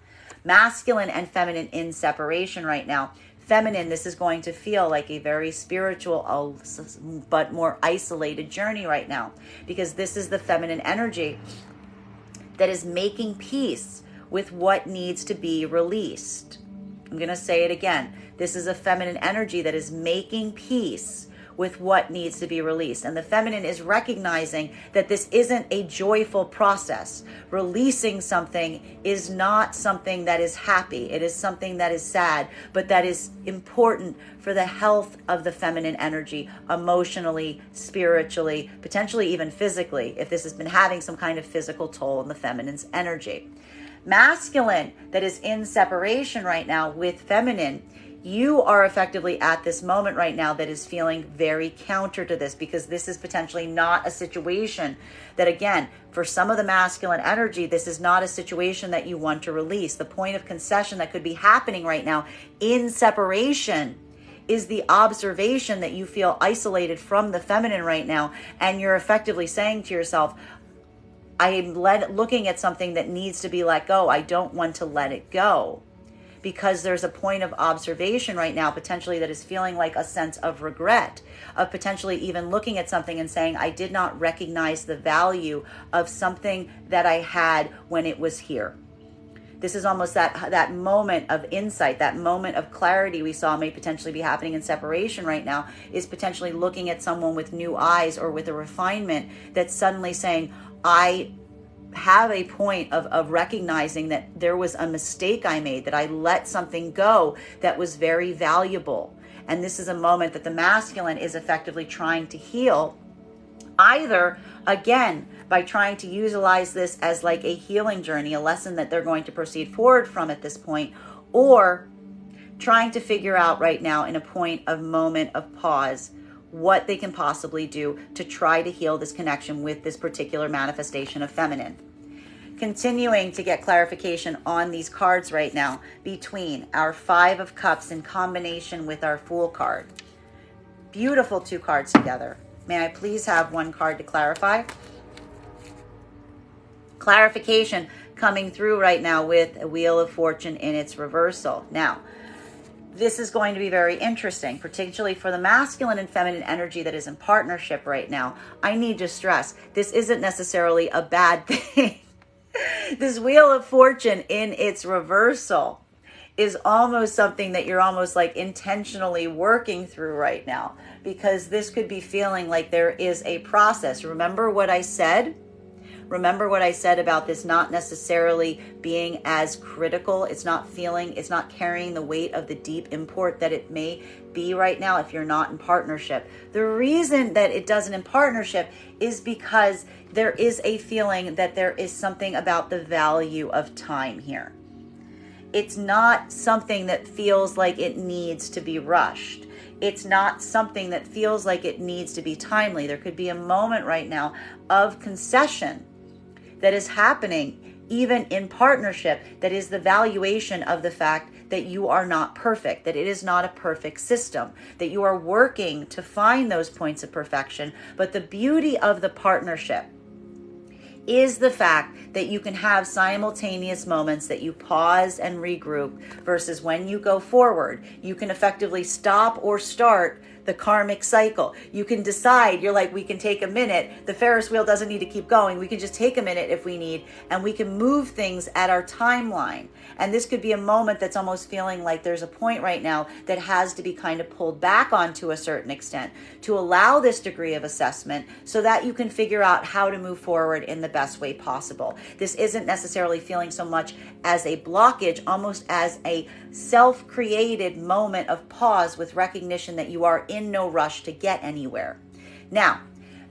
Masculine and feminine in separation right now. Feminine, this is going to feel like a very spiritual but more isolated journey right now, because this is the feminine energy that is making peace with what needs to be released. I'm going to say it again. This is a feminine energy that is making peace with what needs to be released. And the feminine is recognizing that this isn't a joyful process. Releasing something is not something that is happy. It is something that is sad, but that is important for the health of the feminine energy, emotionally, spiritually, potentially even physically, if this has been having some kind of physical toll on the feminine's energy. Masculine that is in separation right now with feminine, you are effectively at this moment right now that is feeling very counter to this, because this is potentially not a situation that, again, for some of the masculine energy, this is not a situation that you want to release. The point of concession that could be happening right now in separation is the observation that you feel isolated from the feminine right now, and you're effectively saying to yourself, I'm looking at something that needs to be let go. I don't want to let it go. Because there's a point of observation right now, potentially, that is feeling like a sense of regret, of potentially even looking at something and saying, I did not recognize the value of something that I had when it was here. This is almost that moment of insight, that moment of clarity we saw may potentially be happening in separation right now, is potentially looking at someone with new eyes or with a refinement that's suddenly saying, I have a point of recognizing that there was a mistake I made, that I let something go that was very valuable. And this is a moment that the masculine is effectively trying to heal, either, again, by trying to utilize this as like a healing journey, a lesson that they're going to proceed forward from at this point, or trying to figure out right now in a moment of pause what they can possibly do to try to heal this connection with this particular manifestation of feminine. Continuing to get clarification on these cards right now between our Five of Cups in combination with our Fool card. Beautiful two cards together. May I please have one card to clarify? Clarification coming through right now with a Wheel of Fortune in its reversal. Now, this is going to be very interesting, particularly for the masculine and feminine energy that is in partnership right now. I need to stress, this isn't necessarily a bad thing. This Wheel of Fortune in its reversal is almost something that you're almost like intentionally working through right now, because this could be feeling like there is a process. Remember what I said? Remember what I said about this not necessarily being as critical. It's not carrying the weight of the deep import that it may be right now if you're not in partnership. The reason that it doesn't in partnership is because there is a feeling that there is something about the value of time here. It's not something that feels like it needs to be rushed. It's not something that feels like it needs to be timely. There could be a moment right now of concession that is happening even in partnership, that is the valuation of the fact that you are not perfect, that it is not a perfect system, that you are working to find those points of perfection. But the beauty of the partnership is the fact that you can have simultaneous moments that you pause and regroup versus when you go forward, you can effectively stop or start the karmic cycle. You can decide, you're like, we can take a minute. The Ferris wheel doesn't need to keep going. We can just take a minute if we need, and we can move things at our timeline. And this could be a moment that's almost feeling like there's a point right now that has to be kind of pulled back on to a certain extent to allow this degree of assessment so that you can figure out how to move forward in the best way possible. This isn't necessarily feeling so much as a blockage, almost as a self-created moment of pause with recognition that you are in no rush to get anywhere. Now,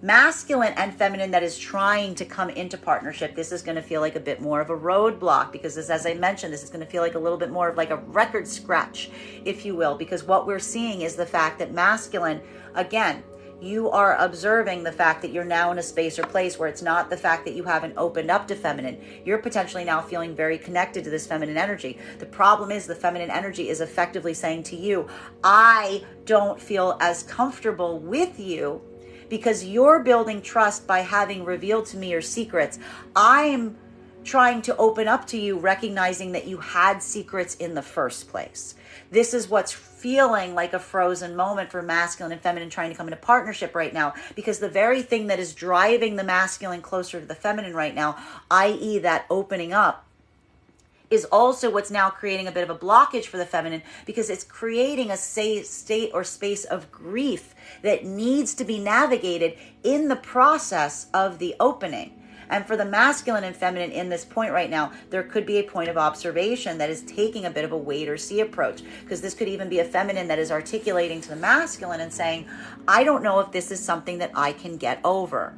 masculine and feminine that is trying to come into partnership, this is going to feel like a bit more of a roadblock because this, as I mentioned, this is going to feel like a little bit more of like a record scratch, if you will, because what we're seeing is the fact that masculine, again, you are observing the fact that you're now in a space or place where it's not the fact that you haven't opened up to feminine. You're potentially now feeling very connected to this feminine energy. The problem is the feminine energy is effectively saying to you, I don't feel as comfortable with you because you're building trust by having revealed to me your secrets. I'm trying to open up to you, recognizing that you had secrets in the first place. This is what's feeling like a frozen moment for masculine and feminine trying to come into partnership right now, because the very thing that is driving the masculine closer to the feminine right now, i.e. that opening up, is also what's now creating a bit of a blockage for the feminine, because it's creating a state or space of grief that needs to be navigated in the process of the opening. And for the masculine and feminine in this point right now, there could be a point of observation that is taking a bit of a wait or see approach, because this could even be a feminine that is articulating to the masculine and saying, I don't know if this is something that I can get over.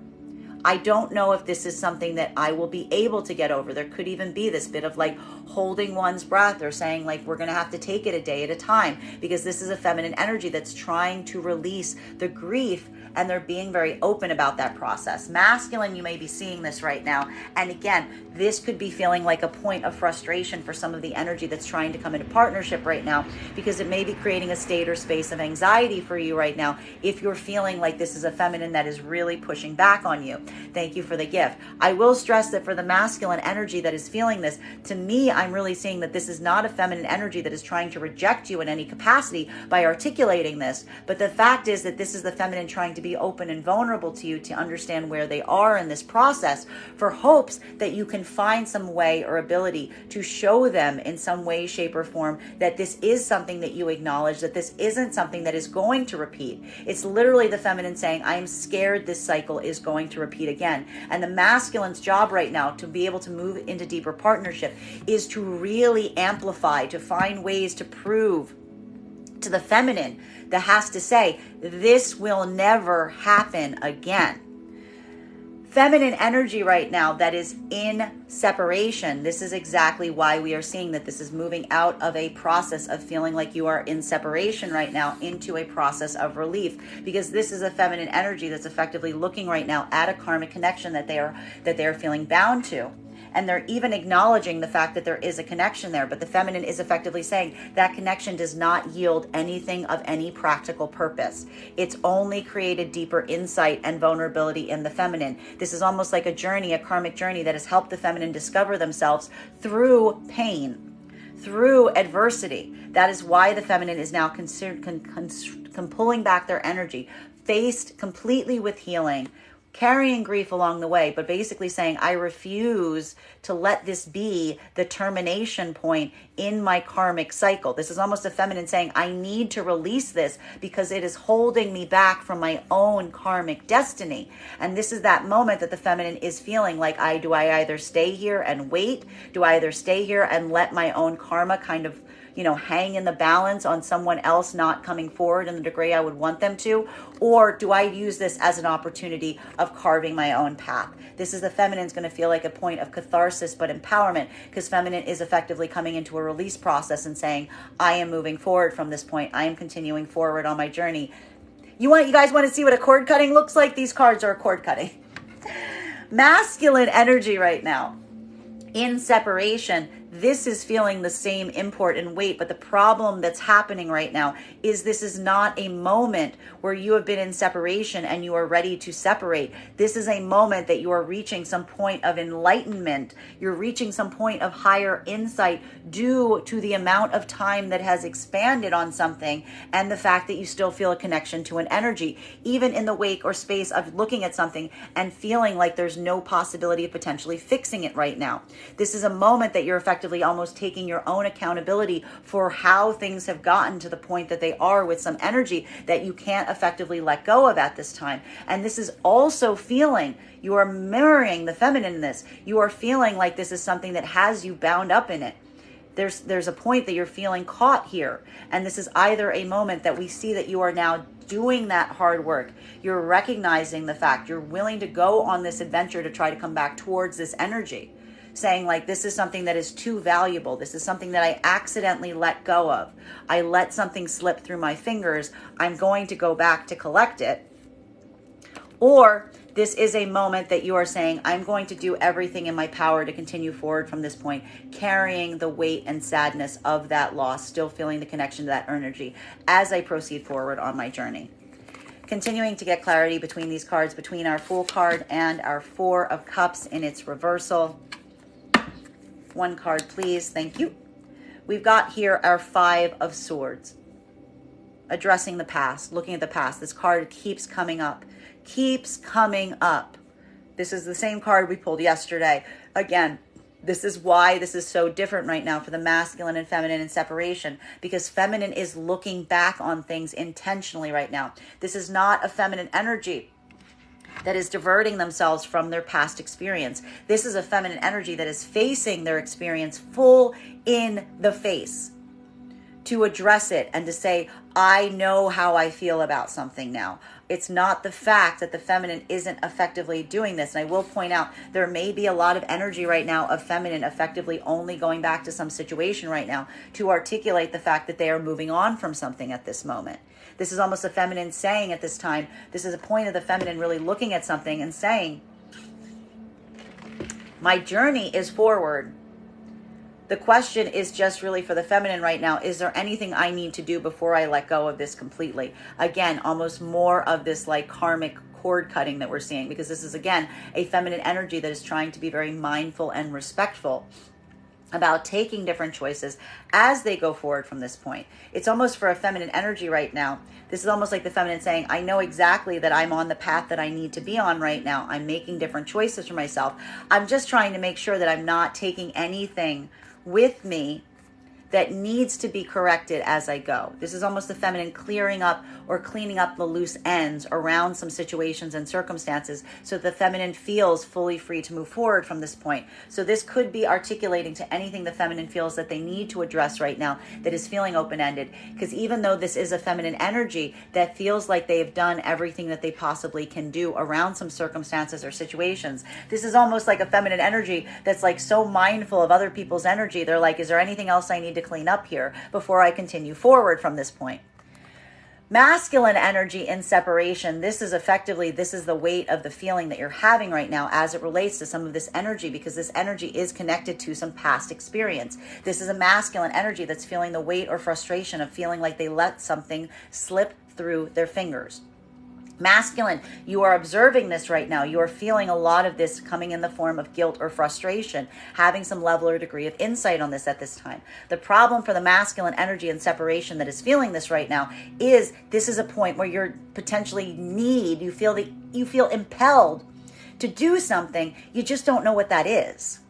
I don't know if this is something that I will be able to get over. There could even be this bit of like holding one's breath or saying like, we're going to have to take it a day at a time, because this is a feminine energy that's trying to release the grief, and they're being very open about that process. Masculine, you may be seeing this right now. And again, this could be feeling like a point of frustration for some of the energy that's trying to come into partnership right now, because it may be creating a state or space of anxiety for you right now if you're feeling like this is a feminine that is really pushing back on you. Thank you for the gift. I will stress that for the masculine energy that is feeling this, to me, I'm really seeing that this is not a feminine energy that is trying to reject you in any capacity by articulating this. But the fact is that this is the feminine trying to be open and vulnerable to you to understand where they are in this process, for hopes that you can find some way or ability to show them in some way, shape, or form that this is something that you acknowledge, that this isn't something that is going to repeat. It's literally the feminine saying, I am scared this cycle is going to repeat again. And the masculine's job right now to be able to move into deeper partnership is to really amplify, to find ways to prove to the feminine that has to say, this will never happen again. Feminine energy right now that is in separation, this is exactly why we are seeing that this is moving out of a process of feeling like you are in separation right now into a process of relief, because this is a feminine energy that's effectively looking right now at a karmic connection that they are feeling bound to. And they're even acknowledging the fact that there is a connection there. But the feminine is effectively saying that connection does not yield anything of any practical purpose. It's only created deeper insight and vulnerability in the feminine. This is almost like a journey, a karmic journey that has helped the feminine discover themselves through pain, through adversity. That is why the feminine is now pulling back their energy, faced completely with healing, carrying grief along the way, but basically saying, I refuse to let this be the termination point in my karmic cycle. This is almost a feminine saying, I need to release this because it is holding me back from my own karmic destiny. And this is that moment that the feminine is feeling like, do I either stay here and wait? Do I either stay here and let my own karma kind of hang in the balance on someone else not coming forward in the degree I would want them to? Or do I use this as an opportunity of carving my own path? This is the feminine's going to feel like a point of catharsis, but empowerment, because feminine is effectively coming into a release process and saying, I am moving forward from this point. I am continuing forward on my journey. You guys want to see what a cord cutting looks like? These cards are a cord cutting. Masculine energy right now. In separation, this is feeling the same import and weight, but the problem that's happening right now is this is not a moment where you have been in separation and you are ready to separate. This is a moment that you are reaching some point of enlightenment. You're reaching some point of higher insight due to the amount of time that has expanded on something and the fact that you still feel a connection to an energy, even in the wake or space of looking at something and feeling like there's no possibility of potentially fixing it right now. This is a moment that you're effectively almost taking your own accountability for how things have gotten to the point that they are with some energy that you can't effectively let go of at this time. And this is also feeling, you are mirroring the feminine in this. You are feeling like this is something that has you bound up in it. There's a point that you're feeling caught here. And this is either a moment that we see that you are now doing that hard work. You're recognizing the fact you're willing to go on this adventure to try to come back towards this energy, saying like, this is something that is too valuable. This is something that I accidentally let go of. I let something slip through my fingers. I'm going to go back to collect it. Or this is a moment that you are saying, I'm going to do everything in my power to continue forward from this point, carrying the weight and sadness of that loss, still feeling the connection to that energy as I proceed forward on my journey. Continuing to get clarity between these cards, between our Fool card and our Four of Cups in its reversal. One card, please. Thank you. We've got here our Five of Swords, addressing the past, looking at the past. This card keeps coming up. This is the same card we pulled yesterday. Again, this is why this is so different right now for the masculine and feminine in separation, because feminine is looking back on things intentionally right now. This is not a feminine energy that is diverting themselves from their past experience. This is a feminine energy that is facing their experience full in the face to address it and to say, I know how I feel about something now. It's not the fact that the feminine isn't effectively doing this. And I will point out, there may be a lot of energy right now of feminine effectively only going back to some situation right now to articulate the fact that they are moving on from something at this moment. This is almost a feminine saying at this time, this is a point of the feminine really looking at something and saying, my journey is forward. The question is just really for the feminine right now, is there anything I need to do before I let go of this completely? Again, almost more of this like karmic cord cutting that we're seeing, because this is, again, a feminine energy that is trying to be very mindful and respectful about taking different choices as they go forward from this point. It's almost for a feminine energy right now. This is almost like the feminine saying, I know exactly that I'm on the path that I need to be on right now. I'm making different choices for myself. I'm just trying to make sure that I'm not taking anything with me that needs to be corrected as I go. This is almost the feminine clearing up or cleaning up the loose ends around some situations and circumstances so the feminine feels fully free to move forward from this point. So this could be articulating to anything the feminine feels that they need to address right now that is feeling open-ended. Because even though this is a feminine energy that feels like they've done everything that they possibly can do around some circumstances or situations, this is almost like a feminine energy that's like so mindful of other people's energy. They're like, is there anything else I need to clean up here before I continue forward from this point? Masculine energy in separation, this is the weight of the feeling that you're having right now as it relates to some of this energy, because this energy is connected to some past experience. This is a masculine energy that's feeling the weight or frustration of feeling like they let something slip through their fingers. Masculine, you are observing this right now. You are feeling a lot of this coming in the form of guilt or frustration, having some level or degree of insight on this at this time. The problem for the masculine energy and separation that is feeling this right now is this is a point where you're potentially you feel impelled to do something. You just don't know what that is.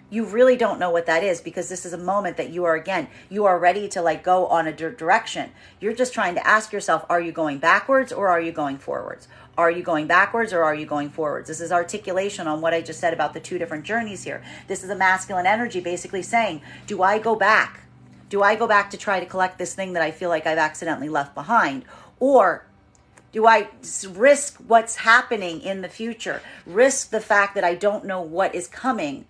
You really don't know what that is, because this is a moment that you are ready to like go on a direction. You're just trying to ask yourself, are you going backwards or are you going forwards? Are you going backwards or are you going forwards? This is articulation on what I just said about the two different journeys here. This is a masculine energy basically saying, do I go back? Do I go back to try to collect this thing that I feel like I've accidentally left behind? Or do I risk what's happening in the future? Risk the fact that I don't know what is coming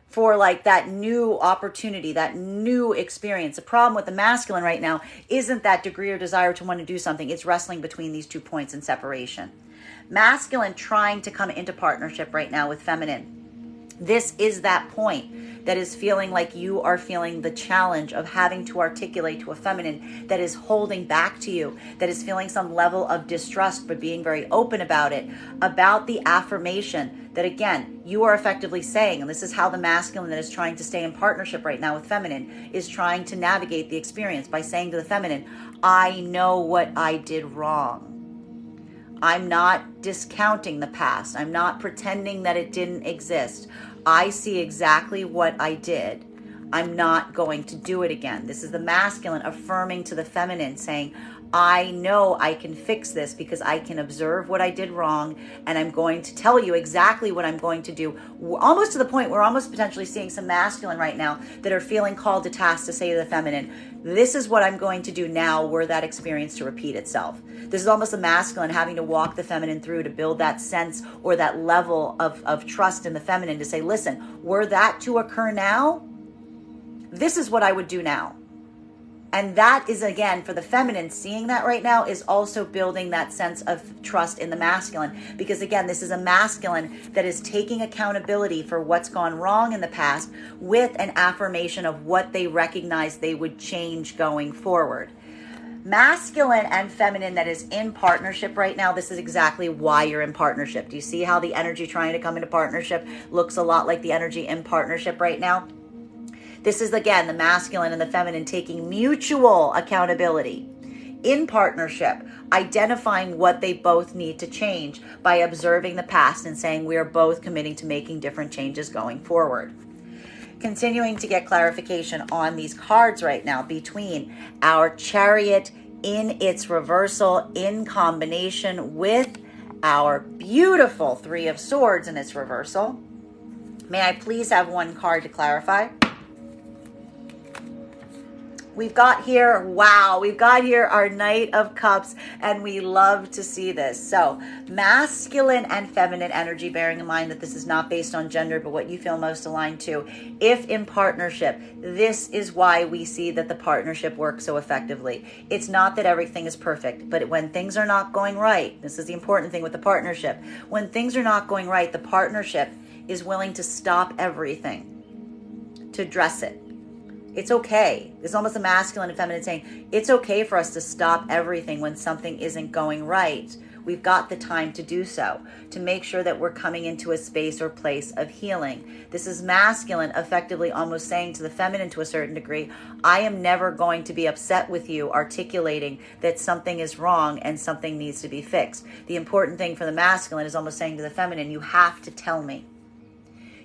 for like that new opportunity, that new experience. The problem with the masculine right now isn't that degree or desire to want to do something. It's wrestling between these 2 points in separation. Masculine trying to come into partnership right now with feminine. This is that point that is feeling like you are feeling the challenge of having to articulate to a feminine that is holding back to you, that is feeling some level of distrust, but being very open about it, about the affirmation that, again, you are effectively saying, and this is how the masculine that is trying to stay in partnership right now with feminine is trying to navigate the experience by saying to the feminine, I know what I did wrong. I'm not discounting the past. I'm not pretending that it didn't exist. I see exactly what I did. I'm not going to do it again. This is the masculine affirming to the feminine, saying, I know I can fix this because I can observe what I did wrong, and I'm going to tell you exactly what I'm going to do. Almost to the point we're almost potentially seeing some masculine right now that are feeling called to task to say to the feminine, this is what I'm going to do now were that experience to repeat itself. This is almost a masculine having to walk the feminine through to build that sense or that level of trust in the feminine to say, listen, were that to occur now, this is what I would do now. And that is, again, for the feminine, seeing that right now is also building that sense of trust in the masculine. Because, again, this is a masculine that is taking accountability for what's gone wrong in the past with an affirmation of what they recognize they would change going forward. Masculine and feminine that is in partnership right now, this is exactly why you're in partnership. Do you see how the energy trying to come into partnership looks a lot like the energy in partnership right now? This is, again, the masculine and the feminine taking mutual accountability in partnership, identifying what they both need to change by observing the past and saying we are both committing to making different changes going forward. Continuing to get clarification on these cards right now between our Chariot in its reversal in combination with our beautiful Three of Swords in its reversal. May I please have one card to clarify? We've got here our Knight of Cups, and we love to see this. So masculine and feminine energy, bearing in mind that this is not based on gender, but what you feel most aligned to. If in partnership, this is why we see that the partnership works so effectively. It's not that everything is perfect, but when things are not going right, this is the important thing with the partnership. When things are not going right, the partnership is willing to stop everything to address it. It's okay. It's almost a masculine and feminine saying, it's okay for us to stop everything when something isn't going right. We've got the time to do so, to make sure that we're coming into a space or place of healing. This is masculine effectively almost saying to the feminine to a certain degree, I am never going to be upset with you articulating that something is wrong and something needs to be fixed. The important thing for the masculine is almost saying to the feminine, you have to tell me.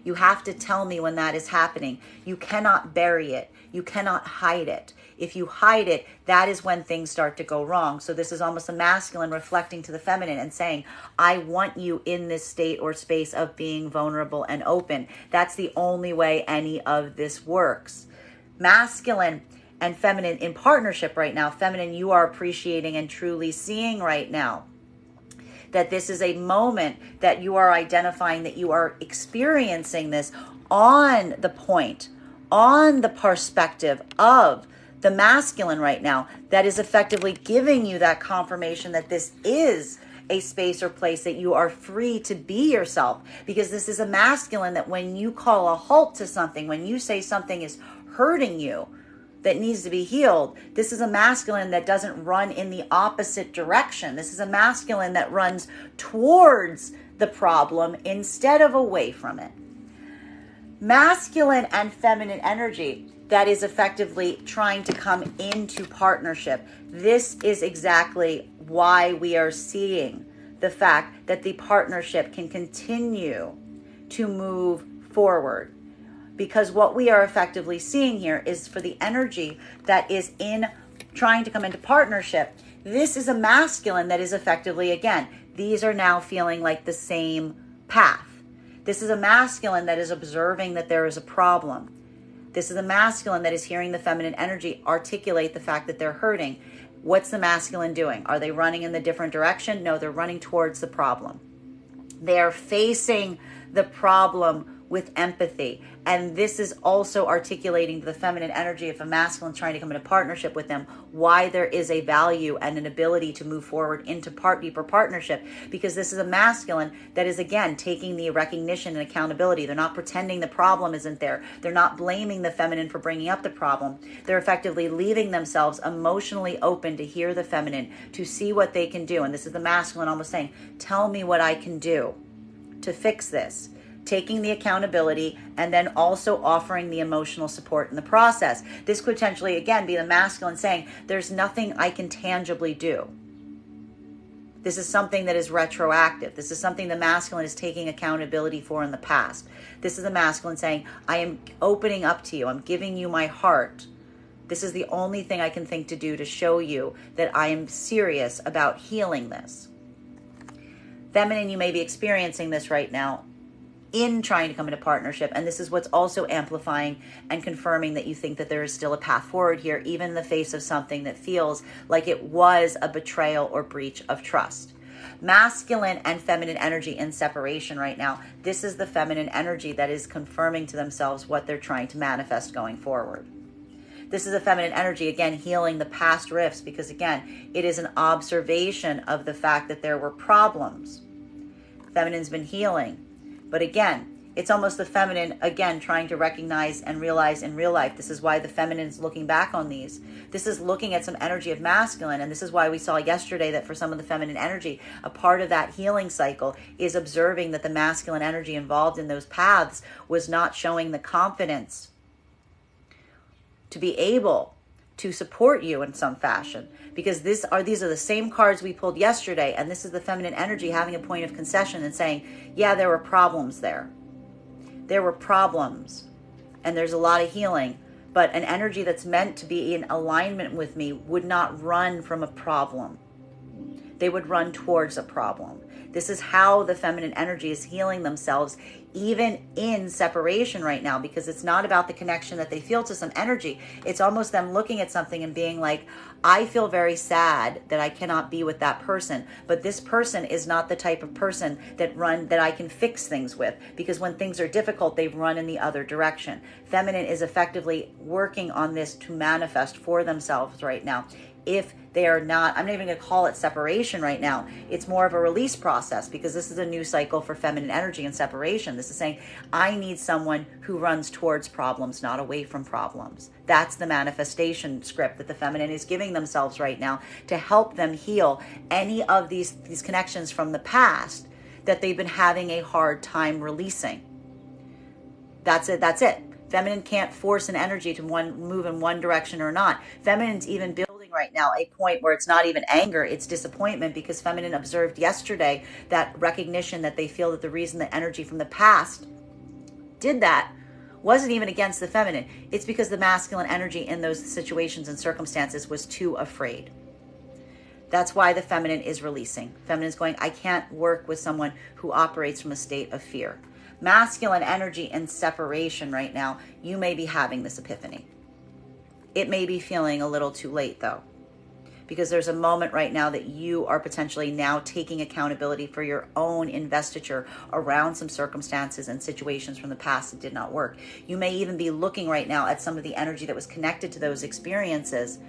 You have to tell me when that is happening. You cannot bury it. You cannot hide it. If you hide it, that is when things start to go wrong. So this is almost a masculine reflecting to the feminine and saying, I want you in this state or space of being vulnerable and open. That's the only way any of this works. Masculine and feminine in partnership right now. Feminine, you are appreciating and truly seeing right now that this is a moment that you are identifying that you are experiencing this on the point, on the perspective of the masculine right now that is effectively giving you that confirmation that this is a space or place that you are free to be yourself. Because this is a masculine that when you call a halt to something, when you say something is hurting you, that needs to be healed. This is a masculine that doesn't run in the opposite direction. This is a masculine that runs towards the problem instead of away from it. Masculine and feminine energy that is effectively trying to come into partnership. This is exactly why we are seeing the fact that the partnership can continue to move forward. Because what we are effectively seeing here is for the energy that is in trying to come into partnership, this is a masculine that is effectively, again, these are now feeling like the same path. This is a masculine that is observing that there is a problem. This is a masculine that is hearing the feminine energy articulate the fact that they're hurting. What's the masculine doing? Are they running in the different direction? No, they're running towards the problem. They are facing the problem with empathy. And this is also articulating the feminine energy of a masculine trying to come into partnership with them, why there is a value and an ability to move forward into deeper partnership, because this is a masculine that is, again, taking the recognition and accountability. They're not pretending the problem isn't there. They're not blaming the feminine for bringing up the problem. They're effectively leaving themselves emotionally open to hear the feminine, to see what they can do. And this is the masculine almost saying, tell me what I can do to fix this. Taking the accountability and then also offering the emotional support in the process. This could potentially, again, be the masculine saying, there's nothing I can tangibly do. This is something that is retroactive. This is something the masculine is taking accountability for in the past. This is the masculine saying, I am opening up to you. I'm giving you my heart. This is the only thing I can think to do to show you that I am serious about healing this. Feminine, you may be experiencing this right now in trying to come into partnership. And this is what's also amplifying and confirming that you think that there is still a path forward here, even in the face of something that feels like it was a betrayal or breach of trust. Masculine and feminine energy in separation right now. This is the feminine energy that is confirming to themselves what they're trying to manifest going forward. This is a feminine energy, again, healing the past rifts, because again, it is an observation of the fact that there were problems. Feminine's been healing. But again, it's almost the feminine, again, trying to recognize and realize in real life. This is why the feminine's looking back on these. This is looking at some energy of masculine. And this is why we saw yesterday that for some of the feminine energy, a part of that healing cycle is observing that the masculine energy involved in those paths was not showing the confidence to be able to support you in some fashion. Because these are the same cards we pulled yesterday, and this is the feminine energy having a point of concession and saying, yeah, there were problems there. There were problems, and there's a lot of healing, but an energy that's meant to be in alignment with me would not run from a problem. They would run towards a problem. This is how the feminine energy is healing themselves, even in separation right now, because it's not about the connection that they feel to some energy. It's almost them looking at something and being like, I feel very sad that I cannot be with that person, but this person is not the type of person that I can fix things with, because when things are difficult, they run in the other direction. Feminine is effectively working on this to manifest for themselves right now. If they are not, I'm not even going to call it separation right now. It's more of a release process, because this is a new cycle for feminine energy and separation. This is saying, I need someone who runs towards problems, not away from problems. That's the manifestation script that the feminine is giving themselves right now to help them heal any of these connections from the past that they've been having a hard time releasing. That's it. Feminine can't force an energy to move in one direction or not. Feminine's even building right now a point where it's not even anger, it's disappointment, because feminine observed yesterday that recognition that they feel that the reason the energy from the past did that wasn't even against the feminine. It's because the masculine energy in those situations and circumstances was too afraid. That's why the feminine is releasing. Feminine is going, I can't work with someone who operates from a state of fear. Masculine energy in separation right now, you may be having this epiphany. It may be feeling a little too late though, because there's a moment right now that you are potentially now taking accountability for your own investiture around some circumstances and situations from the past that did not work. You may even be looking right now at some of the energy that was connected to those experiences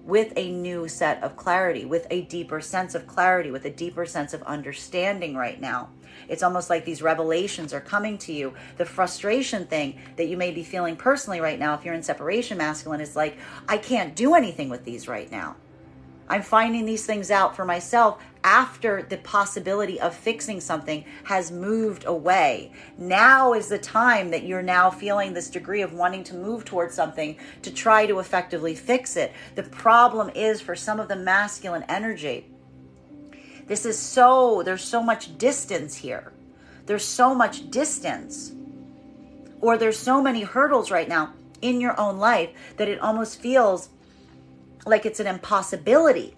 with a new set of clarity, with a deeper sense of clarity, with a deeper sense of understanding right now. It's almost like these revelations are coming to you. The frustration thing that you may be feeling personally right now, if you're in separation masculine, is like, I can't do anything with these right now. I'm finding these things out for myself after the possibility of fixing something has moved away. Now is the time that you're now feeling this degree of wanting to move towards something to try to effectively fix it. The problem is, for some of the masculine energy, there's so much distance here. There's so much distance, or there's so many hurdles right now in your own life that it almost feels like it's an impossibility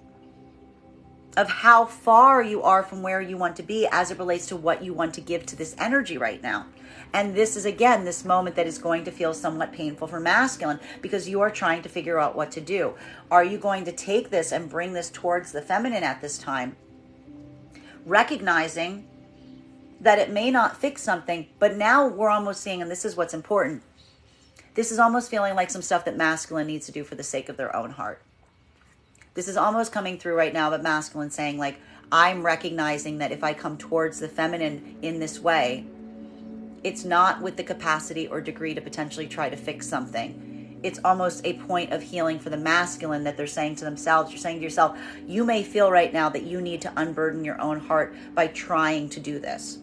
of how far you are from where you want to be as it relates to what you want to give to this energy right now. And this is, again, this moment that is going to feel somewhat painful for masculine, because you are trying to figure out what to do. Are you going to take this and bring this towards the feminine at this time, recognizing that it may not fix something, but now we're almost seeing, and this is what's important, this is almost feeling like some stuff that masculine needs to do for the sake of their own heart. This is almost coming through right now, but masculine saying, like, I'm recognizing that if I come towards the feminine in this way, it's not with the capacity or degree to potentially try to fix something. It's almost a point of healing for the masculine that they're saying to themselves. You're saying to yourself, you may feel right now that you need to unburden your own heart by trying to do this,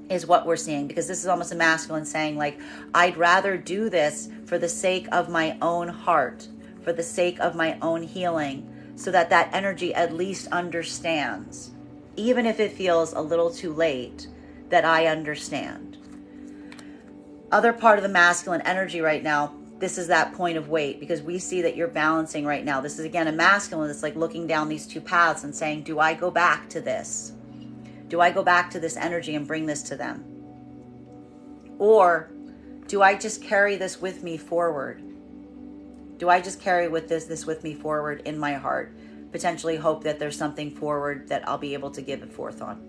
is what we're seeing. Because this is almost a masculine saying, like, I'd rather do this for the sake of my own heart, for the sake of my own healing, so that that energy at least understands, even if it feels a little too late, that I understand. Other part of the masculine energy right now, this is that point of weight, because we see that you're balancing right now. This is, again, a masculine that's like looking down these two paths and saying, do I go back to this? Do I go back to this energy and bring this to them? Or do I just carry this with me forward? Do I just carry with this with me forward in my heart? Potentially hope that there's something forward that I'll be able to give it forth on.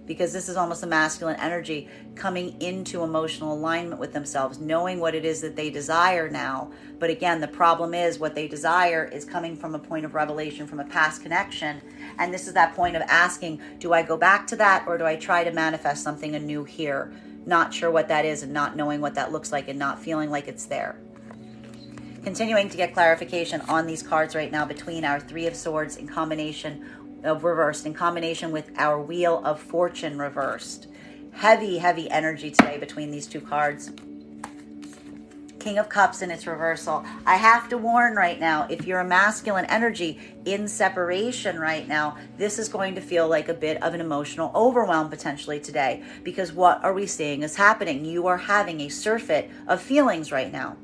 Because this is almost a masculine energy coming into emotional alignment with themselves, knowing what it is that they desire now. But again, the problem is what they desire is coming from a point of revelation, from a past connection. And this is that point of asking, do I go back to that, or do I try to manifest something anew here? Not sure what that is, and not knowing what that looks like, and not feeling like it's there. Continuing to get clarification on these cards right now between our Three of Swords in combination of reversed, in combination with our Wheel of Fortune reversed. Heavy, heavy energy today between these two cards. King of Cups in its reversal. I have to warn right now, if you're a masculine energy in separation right now, this is going to feel like a bit of an emotional overwhelm potentially today, because what are we seeing is happening? You are having a surfeit of feelings right now.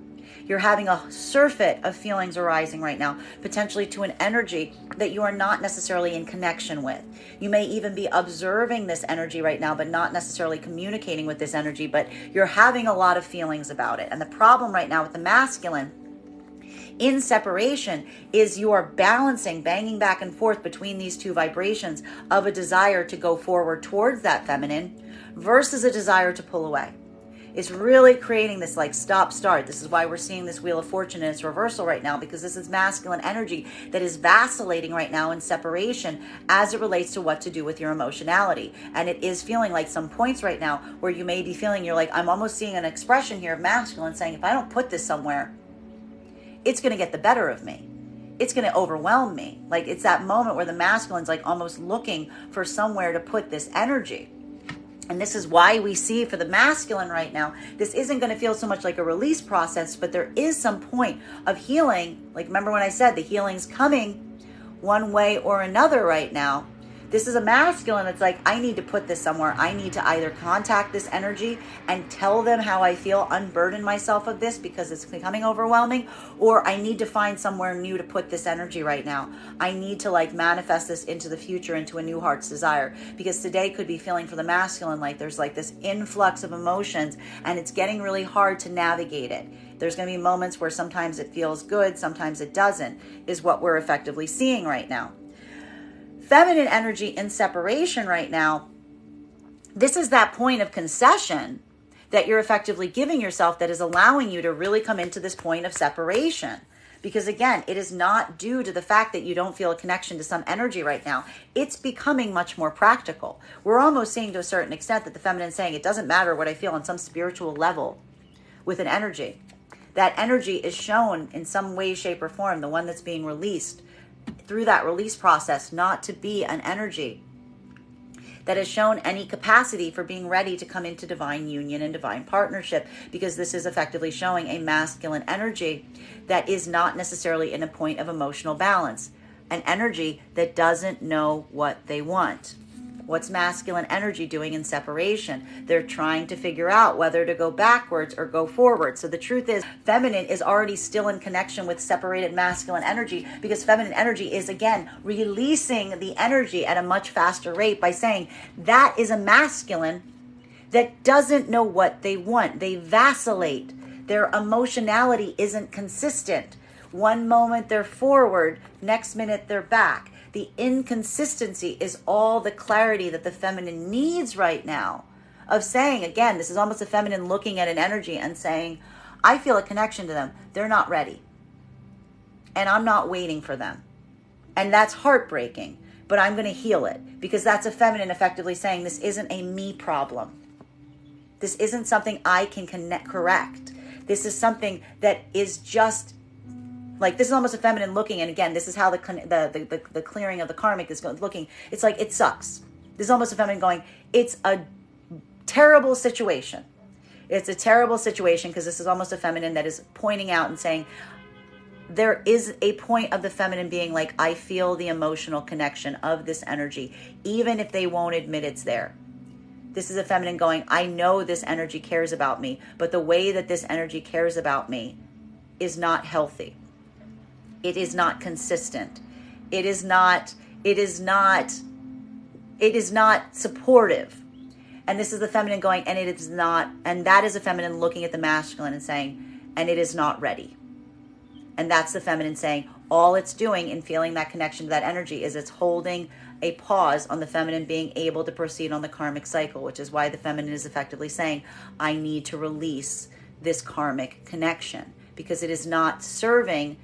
You're having a surfeit of feelings arising right now, potentially to an energy that you are not necessarily in connection with. You may even be observing this energy right now, but not necessarily communicating with this energy, but you're having a lot of feelings about it. And the problem right now with the masculine in separation is you are balancing, banging back and forth between these two vibrations of a desire to go forward towards that feminine versus a desire to pull away. It's really creating this like stop start. This is why we're seeing this Wheel of Fortune in its reversal right now, because this is masculine energy that is vacillating right now in separation as it relates to what to do with your emotionality. And it is feeling like some points right now where you may be feeling, you're like, I'm almost seeing an expression here of masculine saying, if I don't put this somewhere, it's going to get the better of me. It's going to overwhelm me. Like, it's that moment where the masculine's like almost looking for somewhere to put this energy. And this is why we see for the masculine right now, this isn't going to feel so much like a release process, but there is some point of healing. Like, remember when I said the healing's coming one way or another right now? This is a masculine that's like, I need to put this somewhere. I need to either contact this energy and tell them how I feel, unburden myself of this because it's becoming overwhelming, or I need to find somewhere new to put this energy right now. I need to like manifest this into the future, into a new heart's desire, because today could be feeling for the masculine like there's like this influx of emotions and it's getting really hard to navigate it. There's going to be moments where sometimes it feels good, sometimes it doesn't, is what we're effectively seeing right now. Feminine energy in separation right now, this is that point of concession that you're effectively giving yourself that is allowing you to really come into this point of separation. Because again, it is not due to the fact that you don't feel a connection to some energy right now. It's becoming much more practical. We're almost seeing to a certain extent that the feminine is saying it doesn't matter what I feel on some spiritual level with an energy. That energy is shown in some way, shape, or form, the one that's being released through that release process, not to be an energy that has shown any capacity for being ready to come into divine union and divine partnership, because this is effectively showing a masculine energy that is not necessarily in a point of emotional balance, an energy that doesn't know what they want. What's masculine energy doing in separation? They're trying to figure out whether to go backwards or go forward. So the truth is, feminine is already still in connection with separated masculine energy, because feminine energy is, again, releasing the energy at a much faster rate by saying that is a masculine that doesn't know what they want. They vacillate. Their emotionality isn't consistent. One moment they're forward, next minute they're back. The inconsistency is all the clarity that the feminine needs right now of saying, again, this is almost a feminine looking at an energy and saying, I feel a connection to them. They're not ready. And I'm not waiting for them. And that's heartbreaking, but I'm going to heal it, because that's a feminine effectively saying this isn't a me problem. This isn't something I can correct. This is something that is just like, this is almost a feminine looking, and again, this is how the clearing of the karmic is looking. It's like, it sucks. This is almost a feminine going, it's a terrible situation. It's a terrible situation, because this is almost a feminine that is pointing out and saying, there is a point of the feminine being like, I feel the emotional connection of this energy, even if they won't admit it's there. This is a feminine going, I know this energy cares about me, but the way that this energy cares about me is not healthy. It is not consistent. It is not supportive. And this is the feminine going, and it is not, and that is a feminine looking at the masculine and saying, and it is not ready. And that's the feminine saying, all it's doing in feeling that connection to that energy is it's holding a pause on the feminine being able to proceed on the karmic cycle, which is why the feminine is effectively saying, I need to release this karmic connection, because it is not serving.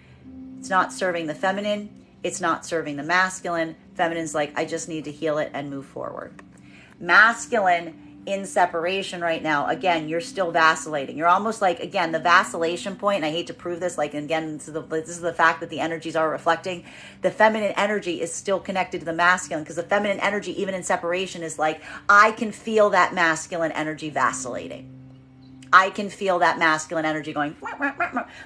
It's not serving the feminine. It's not serving the masculine. Feminine's like, I just need to heal it and move forward. Masculine in separation right now, again, you're still vacillating. You're almost like, again, the vacillation point, and I hate to prove this, like, again, this is the fact that the energies are reflecting. The feminine energy is still connected to the masculine, because the feminine energy, even in separation, is like, I can feel that masculine energy vacillating. I can feel that masculine energy going,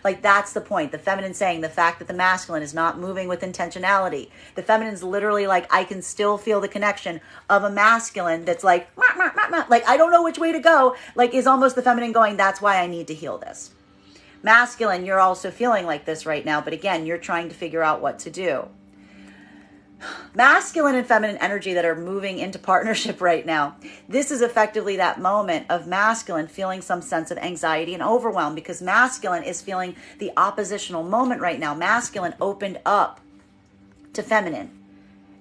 like, that's the point. The feminine saying the fact that the masculine is not moving with intentionality. The feminine's literally like, I can still feel the connection of a masculine that's like I don't know which way to go, like, is almost the feminine going, that's why I need to heal this. Masculine, you're also feeling like this right now, but again, you're trying to figure out what to do. Masculine and feminine energy that are moving into partnership right now. This is effectively that moment of masculine feeling some sense of anxiety and overwhelm, because masculine is feeling the oppositional moment right now. Masculine opened up to feminine,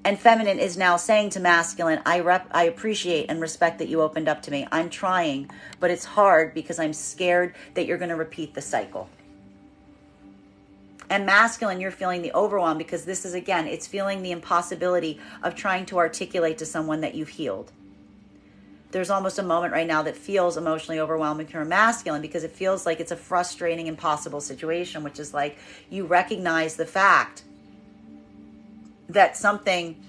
and feminine is now saying to masculine, I appreciate and respect that you opened up to me. I'm trying, but it's hard because I'm scared that you're going to repeat the cycle. And masculine, you're feeling the overwhelm, because this is, again, it's feeling the impossibility of trying to articulate to someone that you've healed. There's almost a moment right now that feels emotionally overwhelming for a masculine, because it feels like it's a frustrating, impossible situation, which is like, you recognize the fact that something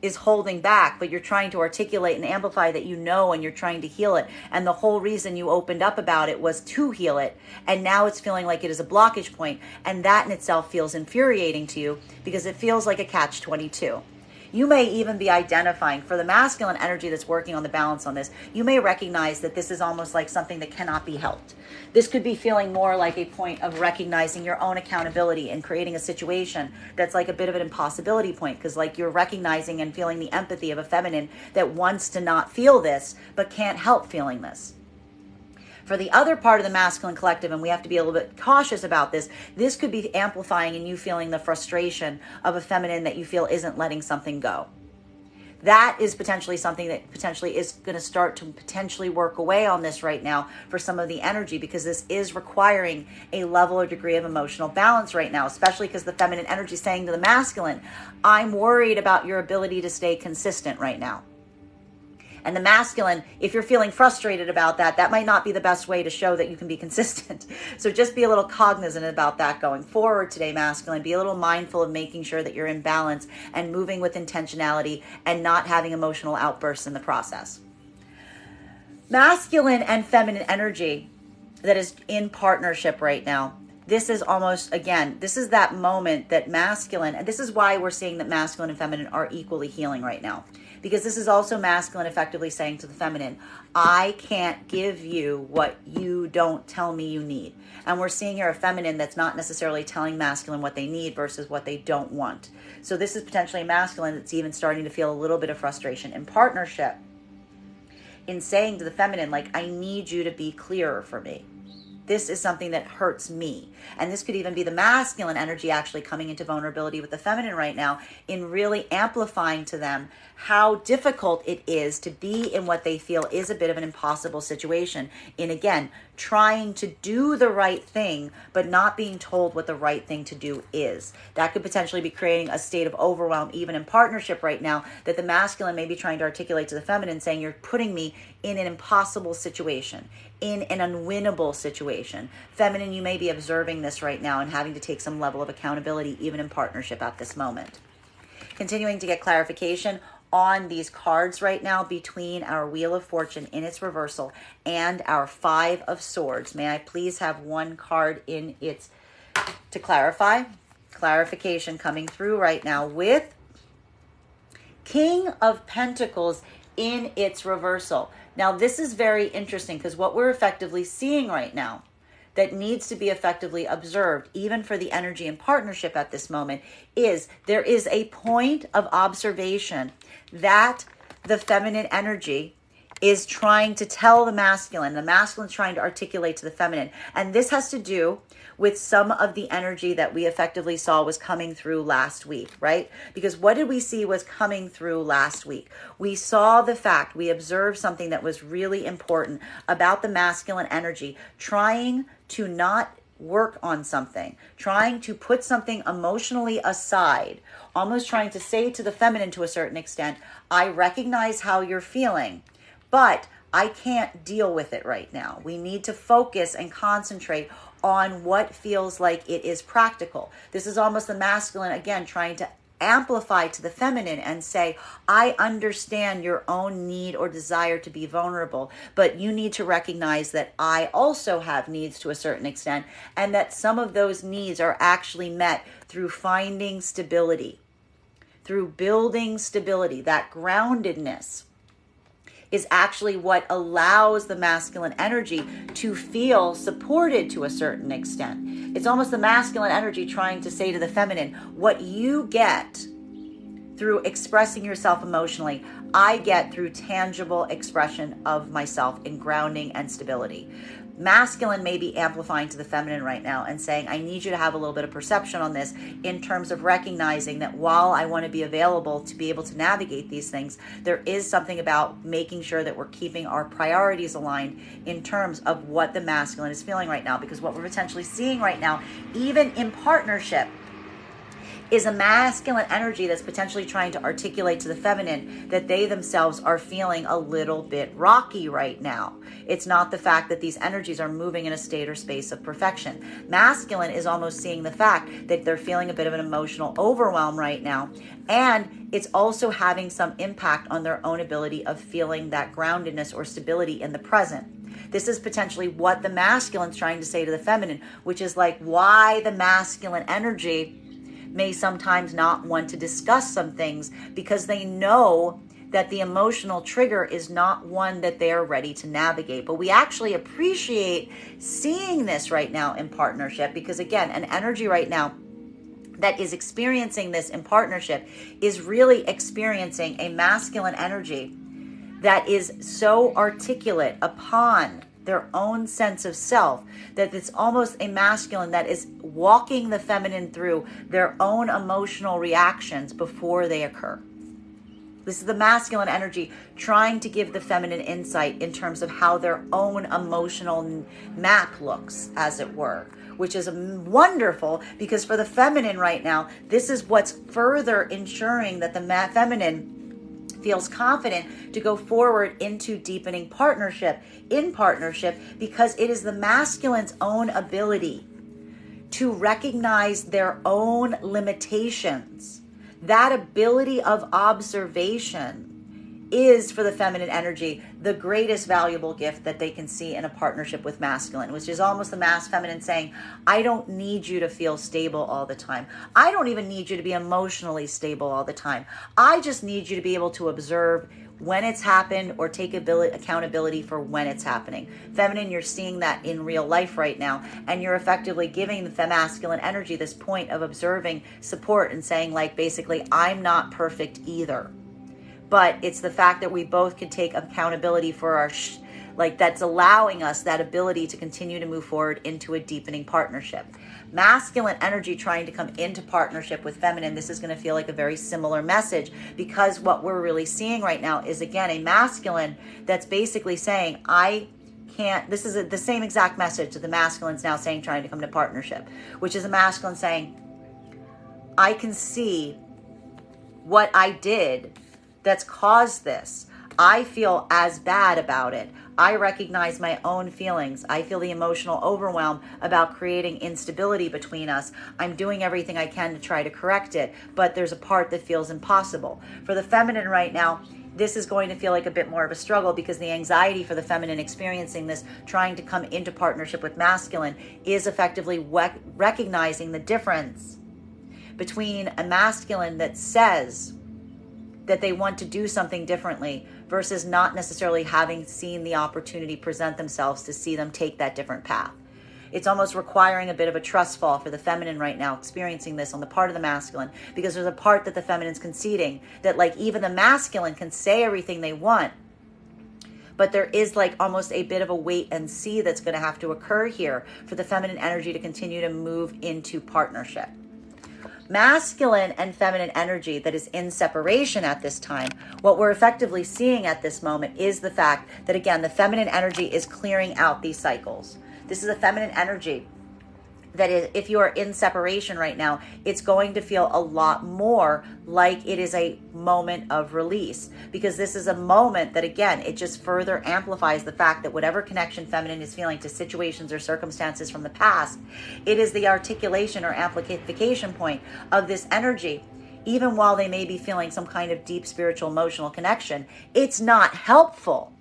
is holding back, but you're trying to articulate and amplify that, you know, and you're trying to heal it. And the whole reason you opened up about it was to heal it. And now it's feeling like it is a blockage point. And that in itself feels infuriating to you, because it feels like a catch-22. You may even be identifying, for the masculine energy that's working on the balance on this, you may recognize that this is almost like something that cannot be helped. This could be feeling more like a point of recognizing your own accountability and creating a situation that's like a bit of an impossibility point, because like you're recognizing and feeling the empathy of a feminine that wants to not feel this, but can't help feeling this. For the other part of the masculine collective, and we have to be a little bit cautious about this, this could be amplifying in you feeling the frustration of a feminine that you feel isn't letting something go. That is potentially something that potentially is going to start to potentially work away on this right now for some of the energy, because this is requiring a level or degree of emotional balance right now, especially because the feminine energy is saying to the masculine, I'm worried about your ability to stay consistent right now. And the masculine, if you're feeling frustrated about that, that might not be the best way to show that you can be consistent. So just be a little cognizant about that going forward today, masculine. Be a little mindful of making sure that you're in balance and moving with intentionality and not having emotional outbursts in the process. Masculine and feminine energy that is in partnership right now. This is almost, again, this is that moment that masculine, and this is why we're seeing that masculine and feminine are equally healing right now. Because this is also masculine effectively saying to the feminine, I can't give you what you don't tell me you need. And we're seeing here a feminine that's not necessarily telling masculine what they need versus what they don't want. So this is potentially a masculine that's even starting to feel a little bit of frustration in partnership, in saying to the feminine, like, I need you to be clearer for me. This is something that hurts me. And this could even be the masculine energy actually coming into vulnerability with the feminine right now, in really amplifying to them how difficult it is to be in what they feel is a bit of an impossible situation. In, again, trying to do the right thing, but not being told what the right thing to do is. That could potentially be creating a state of overwhelm, even in partnership right now, that the masculine may be trying to articulate to the feminine, saying, you're putting me in an impossible situation, in an unwinnable situation. Feminine, you may be observing this right now and having to take some level of accountability, even in partnership at this moment. Continuing to get clarification on these cards right now between our Wheel of Fortune in its reversal and our Five of Swords. May I please have one card in its, to clarify, clarification coming through right now with King of Pentacles in its reversal. Now, this is very interesting because what we're effectively seeing right now that needs to be effectively observed, even for the energy and partnership at this moment, is there is a point of observation that the feminine energy is trying to tell the masculine. The masculine's trying to articulate to the feminine. And this has to do with some of the energy that we effectively saw was coming through last week, right? Because what did we see was coming through last week? We saw the fact, we observed something that was really important about the masculine energy, trying to not work on something, trying to put something emotionally aside, almost trying to say to the feminine to a certain extent, I recognize how you're feeling, but I can't deal with it right now. We need to focus and concentrate on what feels like it is practical. This is almost the masculine, again, trying to amplify to the feminine and say, I understand your own need or desire to be vulnerable, but you need to recognize that I also have needs to a certain extent, and that some of those needs are actually met through finding stability, through building stability. That groundedness is actually what allows the masculine energy to feel supported to a certain extent. It's almost the masculine energy trying to say to the feminine, what you get through expressing yourself emotionally, I get through tangible expression of myself in grounding and stability. Masculine may be amplifying to the feminine right now and saying, I need you to have a little bit of perception on this in terms of recognizing that while I want to be available to be able to navigate these things, there is something about making sure that we're keeping our priorities aligned in terms of what the masculine is feeling right now. Because what we're potentially seeing right now, even in partnership, is a masculine energy that's potentially trying to articulate to the feminine that they themselves are feeling a little bit rocky right now. It's not the fact that these energies are moving in a state or space of perfection. Masculine is almost seeing the fact that they're feeling a bit of an emotional overwhelm right now, and it's also having some impact on their own ability of feeling that groundedness or stability in the present. This is potentially what the masculine's trying to say to the feminine, which is like why the masculine energy may sometimes not want to discuss some things, because they know that the emotional trigger is not one that they are ready to navigate. But we actually appreciate seeing this right now in partnership, because again, an energy right now that is experiencing this in partnership is really experiencing a masculine energy that is so articulate upon their own sense of self that it's almost a masculine that is walking the feminine through their own emotional reactions before they occur. This is the masculine energy trying to give the feminine insight in terms of how their own emotional map looks, as it were, which is wonderful, because for the feminine right now, this is what's further ensuring that the feminine feels confident to go forward into deepening partnership, because it is the masculine's own ability to recognize their own limitations. That ability of observation is, for the feminine energy, the greatest valuable gift that they can see in a partnership with masculine, which is almost the feminine saying, I don't need you to feel stable all the time. I don't even need you to be emotionally stable all the time. I just need you to be able to observe when it's happened or take accountability for when it's happening. Feminine, you're seeing that in real life right now, and you're effectively giving the masculine energy this point of observing support and saying, like, basically, I'm not perfect either. But it's the fact that we both can take accountability for our that's allowing us that ability to continue to move forward into a deepening partnership. Masculine energy trying to come into partnership with feminine, this is going to feel like a very similar message, because what we're really seeing right now is, again, a masculine that's basically saying, I can't, this is the same exact message that the masculine's now saying, trying to come to partnership, which is a masculine saying, I can see what I did that's caused this. I feel as bad about it. I recognize my own feelings. I feel the emotional overwhelm about creating instability between us. I'm doing everything I can to try to correct it, but there's a part that feels impossible. For the feminine right now, this is going to feel like a bit more of a struggle, because the anxiety for the feminine experiencing this, trying to come into partnership with masculine, is effectively recognizing the difference between a masculine that says that they want to do something differently versus not necessarily having seen the opportunity present themselves to see them take that different path. It's almost requiring a bit of a trust fall for the feminine right now, experiencing this on the part of the masculine, because there's a part that the feminine's conceding that, like, even the masculine can say everything they want, but there is like almost a bit of a wait and see that's going to have to occur here for the feminine energy to continue to move into partnership. Masculine and feminine energy that is in separation at this time, what we're effectively seeing at this moment is the fact that, again, the feminine energy is clearing out these cycles. This is a feminine energy that is, if you are in separation right now, it's going to feel a lot more like it is a moment of release, because this is a moment that, again, it just further amplifies the fact that whatever connection feminine is feeling to situations or circumstances from the past, it is the articulation or amplification point of this energy. Even while they may be feeling some kind of deep spiritual emotional connection, it's not helpful.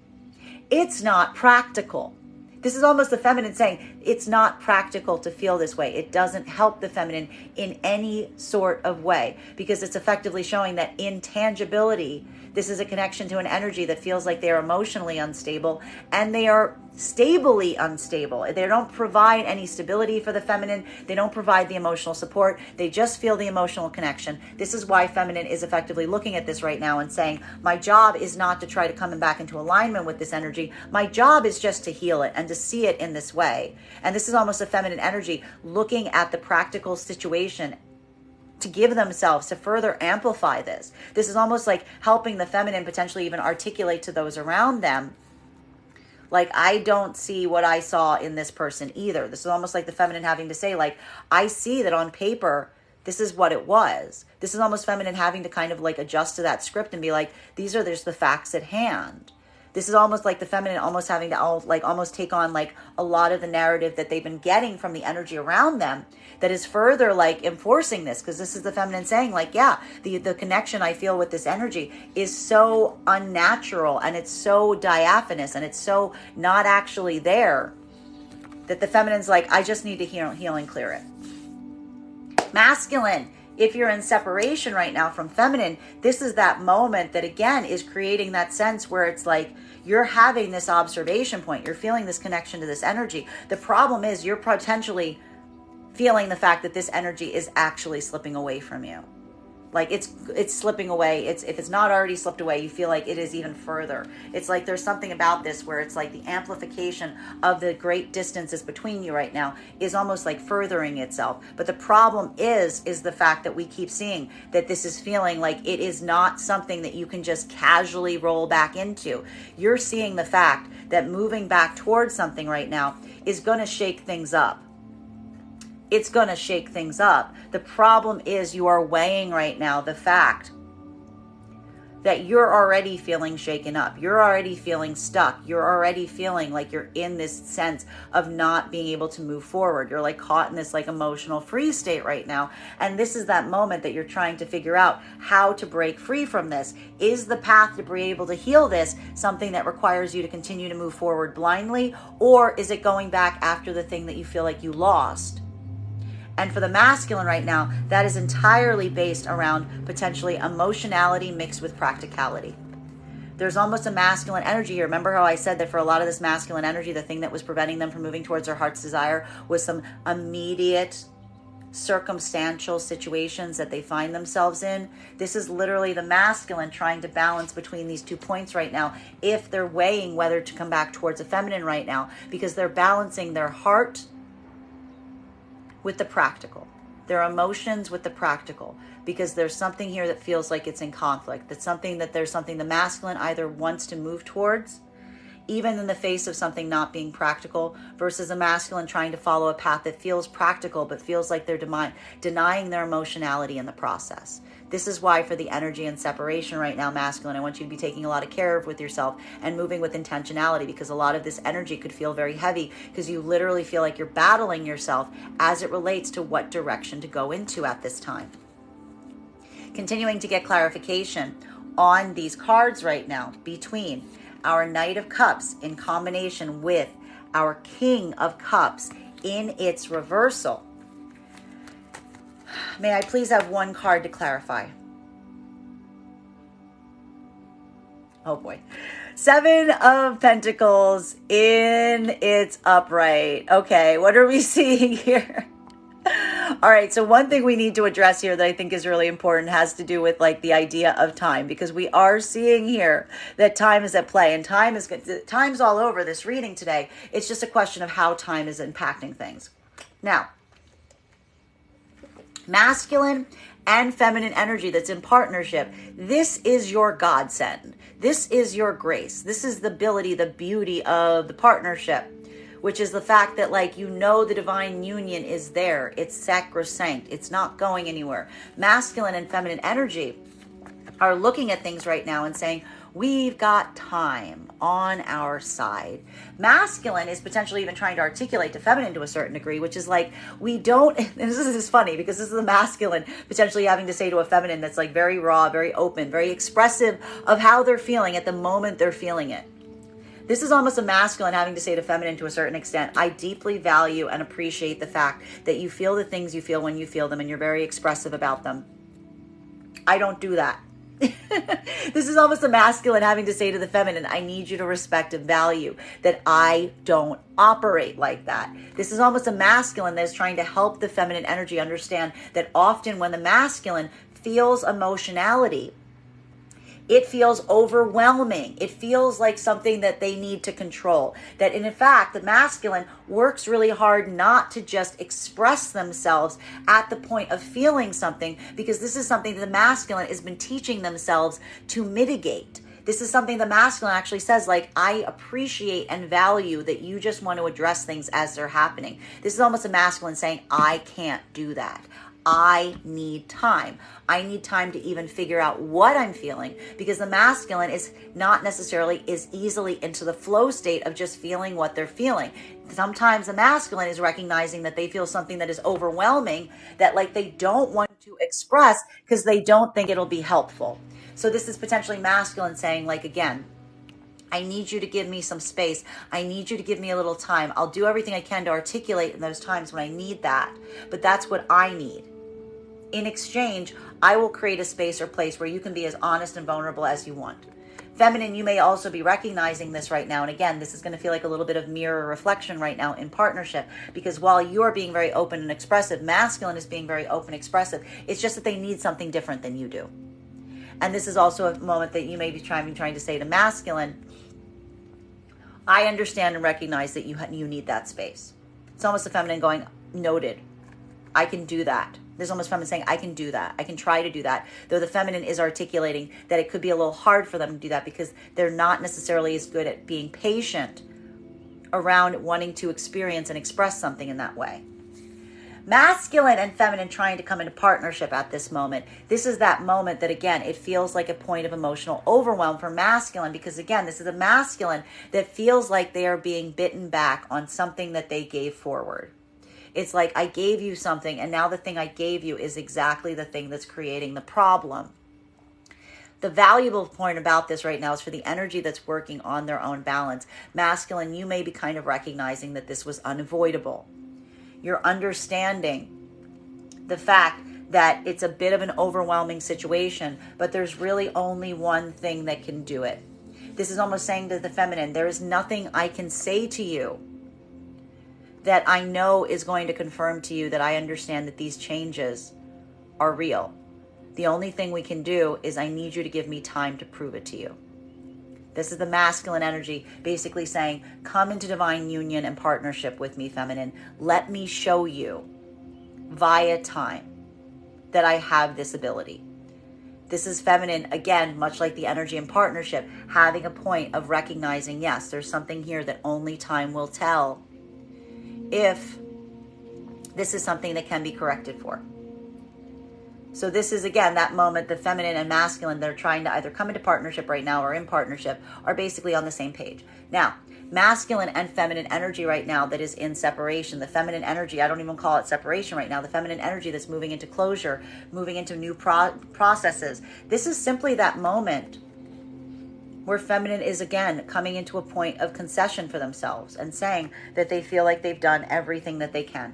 It's not practical. This is almost the feminine saying, it's not practical to feel this way. It doesn't help the feminine in any sort of way, because it's effectively showing that intangibility, this is a connection to an energy that feels like they're emotionally unstable, and they are stably unstable. They don't provide any stability for the feminine. They don't provide the emotional support. They just feel the emotional connection. This is why feminine is effectively looking at this right now and saying, my job is not to try to come back into alignment with this energy. My job is just to heal it and to see it in this way. And this is almost a feminine energy looking at the practical situation to give themselves to further amplify this. This is almost like helping the feminine potentially even articulate to those around them, like, I don't see what I saw in this person either. This is almost like the feminine having to say, like, I see that on paper, this is what it was. This is almost feminine having to kind of like adjust to that script and be like, these are just the facts at hand. This is almost like the feminine almost having to almost take on like a lot of the narrative that they've been getting from the energy around them that is further like enforcing this, because this is the feminine saying, like, yeah, the connection I feel with this energy is so unnatural and it's so diaphanous and it's so not actually there, that the feminine's like, I just need to heal and clear it. Masculine, if you're in separation right now from feminine, this is that moment that, again, is creating that sense where it's like you're having this observation point. You're feeling this connection to this energy. The problem is you're potentially feeling the fact that this energy is actually slipping away from you. Like it's slipping away. If it's not already slipped away, you feel like it is even further. It's like there's something about this where it's like the amplification of the great distances between you right now is almost like furthering itself. But the problem is the fact that we keep seeing that this is feeling like it is not something that you can just casually roll back into. You're seeing the fact that moving back towards something right now is going to shake things up. It's going to shake things up. The problem is you are weighing right now the fact that you're already feeling shaken up. You're already feeling stuck. You're already feeling like you're in this sense of not being able to move forward. You're like caught in this like emotional freeze state right now. And this is that moment that you're trying to figure out how to break free from this. Is the path to be able to heal this something that requires you to continue to move forward blindly? Or is it going back after the thing that you feel like you lost? And for the masculine right now, that is entirely based around potentially emotionality mixed with practicality. There's almost a masculine energy here. Remember how I said that for a lot of this masculine energy, the thing that was preventing them from moving towards their heart's desire was some immediate circumstantial situations that they find themselves in. This is literally the masculine trying to balance between these 2 points right now if they're weighing whether to come back towards a feminine right now, because they're balancing their heart with the practical, their emotions with the practical, because there's something here that feels like it's in conflict. There's something the masculine either wants to move towards, even in the face of something not being practical, versus a masculine trying to follow a path that feels practical but feels like they're denying their emotionality in the process. This is why for the energy and separation right now, masculine, I want you to be taking a lot of care with yourself and moving with intentionality, because a lot of this energy could feel very heavy because you literally feel like you're battling yourself as it relates to what direction to go into at this time. Continuing to get clarification on these cards right now between our Knight of Cups in combination with our King of Cups in its reversal. May I please have one card to clarify? Oh boy. 7 of Pentacles in its upright. Okay, what are we seeing here? All right, so one thing we need to address here that I think is really important has to do with like the idea of time, because we are seeing here that time is at play, and time's all over this reading today. It's just a question of how time is impacting things. Now, masculine and feminine energy that's in partnership, this is your godsend. This is your grace. This is the ability, the beauty of the partnership, which is the fact that like, you know, the divine union is there. It's sacrosanct. It's not going anywhere. Masculine and feminine energy are looking at things right now and saying, we've got time on our side. Masculine is potentially even trying to articulate to feminine to a certain degree, which is like, we don't, and this is funny because this is the masculine potentially having to say to a feminine that's like very raw, very open, very expressive of how they're feeling at the moment they're feeling it. This is almost a masculine having to say to feminine to a certain extent, I deeply value and appreciate the fact that you feel the things you feel when you feel them and you're very expressive about them. I don't do that. This is almost a masculine having to say to the feminine, I need you to respect and value that I don't operate like that. This is almost a masculine that is trying to help the feminine energy understand that often when the masculine feels emotionality, it feels overwhelming. It feels like something that they need to control. That in fact, the masculine works really hard not to just express themselves at the point of feeling something, because this is something that the masculine has been teaching themselves to mitigate. This is something the masculine actually says, like, I appreciate and value that you just want to address things as they're happening. This is almost a masculine saying, I can't do that. I need time. I need time to even figure out what I'm feeling, because the masculine is not necessarily as easily into the flow state of just feeling what they're feeling. Sometimes the masculine is recognizing that they feel something that is overwhelming, that like they don't want to express because they don't think it'll be helpful. So this is potentially masculine saying, like, again, I need you to give me some space. I need you to give me a little time. I'll do everything I can to articulate in those times when I need that. But that's what I need. In exchange, I will create a space or place where you can be as honest and vulnerable as you want. Feminine, you may also be recognizing this right now. And again, this is going to feel like a little bit of mirror reflection right now in partnership, because while you're being very open and expressive, masculine is being very open and expressive. It's just that they need something different than you do. And this is also a moment that you may be trying to say to masculine, I understand and recognize that you need that space. It's almost the feminine going, noted. I can do that. There's almost feminine saying, I can do that. I can try to do that. Though the feminine is articulating that it could be a little hard for them to do that because they're not necessarily as good at being patient around wanting to experience and express something in that way. Masculine and feminine trying to come into partnership at this moment. This is that moment that, again, it feels like a point of emotional overwhelm for masculine, because, again, this is a masculine that feels like they are being bitten back on something that they gave forward. It's like, I gave you something, and now the thing I gave you is exactly the thing that's creating the problem. The valuable point about this right now is for the energy that's working on their own balance. Masculine, you may be kind of recognizing that this was unavoidable. You're understanding the fact that it's a bit of an overwhelming situation, but there's really only one thing that can do it. This is almost saying to the feminine, there is nothing I can say to you that I know is going to confirm to you that I understand that these changes are real. The only thing we can do is I need you to give me time to prove it to you. This is the masculine energy basically saying, come into divine union and partnership with me, feminine. Let me show you via time that I have this ability. This is feminine, again, much like the energy in partnership, having a point of recognizing, yes, there's something here that only time will tell if this is something that can be corrected for. So this is, again, that moment, the feminine and masculine, they're trying to either come into partnership right now or in partnership, are basically on the same page. Now, masculine and feminine energy right now that is in separation, the feminine energy, I don't even call it separation right now, the feminine energy that's moving into closure, moving into new processes. This is simply that moment where feminine is, again, coming into a point of concession for themselves and saying that they feel like they've done everything that they can.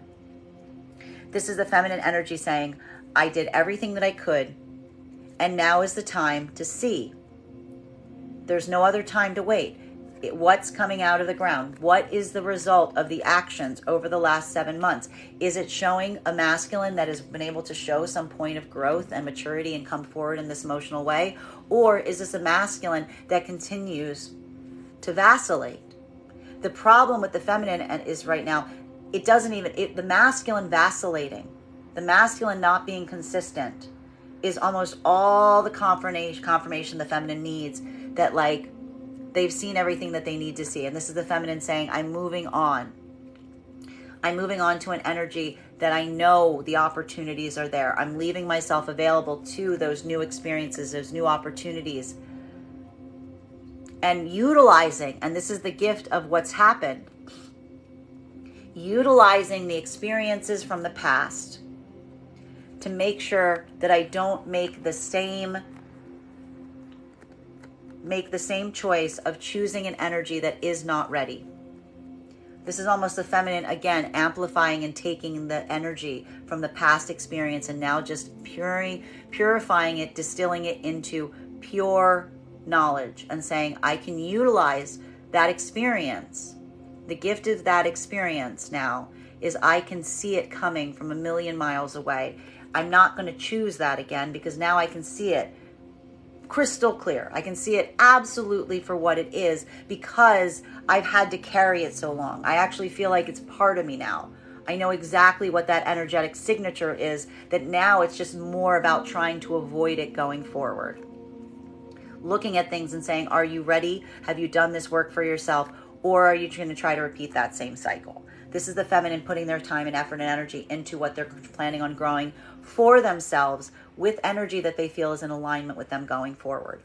This is the feminine energy saying, I did everything that I could, and now is the time to see. There's no other time to wait. What's coming out of the ground? What is the result of the actions over the last 7 months? Is it showing a masculine that has been able to show some point of growth and maturity and come forward in this emotional way? Or is this a masculine that continues to vacillate? The problem with the feminine is right now, the masculine vacillating, the masculine not being consistent is almost all the confirmation the feminine needs that, like, they've seen everything that they need to see. And this is the feminine saying, I'm moving on. I'm moving on to an energy that I know the opportunities are there. I'm leaving myself available to those new experiences, those new opportunities. And utilizing, and this is the gift of what's happened, utilizing the experiences from the past to make sure that I don't make the same choice of choosing an energy that is not ready. This is almost the feminine, again, amplifying and taking the energy from the past experience and now just purifying it, distilling it into pure knowledge and saying, I can utilize that experience. The gift of that experience now is I can see it coming from a million miles away. I'm not going to choose that again because now I can see it crystal clear. I can see it absolutely for what it is because I've had to carry it so long. I actually feel like it's part of me now. I know exactly what that energetic signature is, that now it's just more about trying to avoid it going forward. Looking at things and saying, are you ready? Have you done this work for yourself? Or are you going to try to repeat that same cycle? This is the feminine putting their time and effort and energy into what they're planning on growing for themselves with energy that they feel is in alignment with them going forward.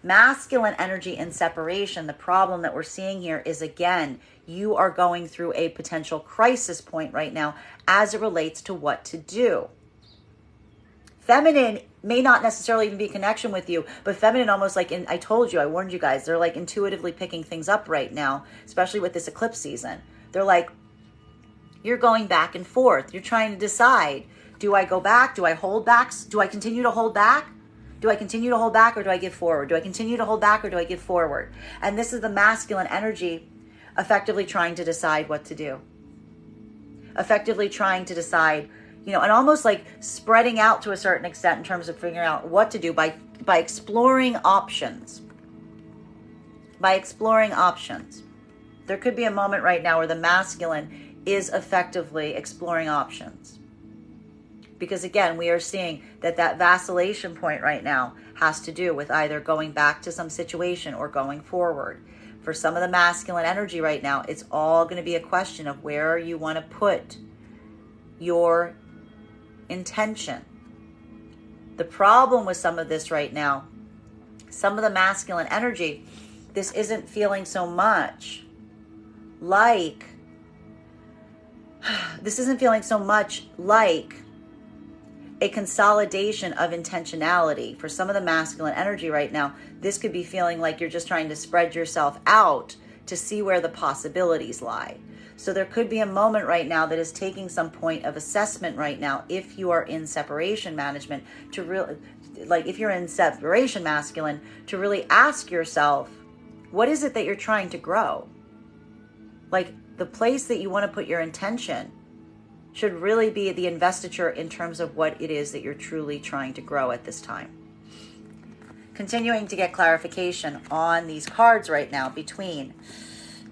Masculine energy in separation, the problem that we're seeing here is, again, you are going through a potential crisis point right now as it relates to what to do. Feminine may not necessarily even be a connection with you, but feminine almost like, I told you, I warned you guys, they're like intuitively picking things up right now, especially with this eclipse season. They're like, you're going back and forth. You're trying to decide, do I go back? Do I hold back? Do I continue to hold back? Do I continue to hold back or do I give forward? Do I continue to hold back or do I give forward? And this is the masculine energy effectively trying to decide what to do. Effectively trying to decide, and almost like spreading out to a certain extent in terms of figuring out what to do by exploring options. By exploring options. There could be a moment right now where the masculine is effectively exploring options. Because again, we are seeing that vacillation point right now has to do with either going back to some situation or going forward. For some of the masculine energy right now, it's all going to be a question of where you want to put your intention. The problem with some of this right now, some of the masculine energy, this isn't feeling so much like a consolidation of intentionality. For some of the masculine energy right now, this could be feeling like you're just trying to spread yourself out to see where the possibilities lie. So there could be a moment right now that is taking some point of assessment right now, if you are in separation management, to really, if you're in separation masculine, to really ask yourself, what is it that you're trying to grow? Like, the place that you want to put your intention should really be the investiture in terms of what it is that you're truly trying to grow at this time. Continuing to get clarification on these cards right now between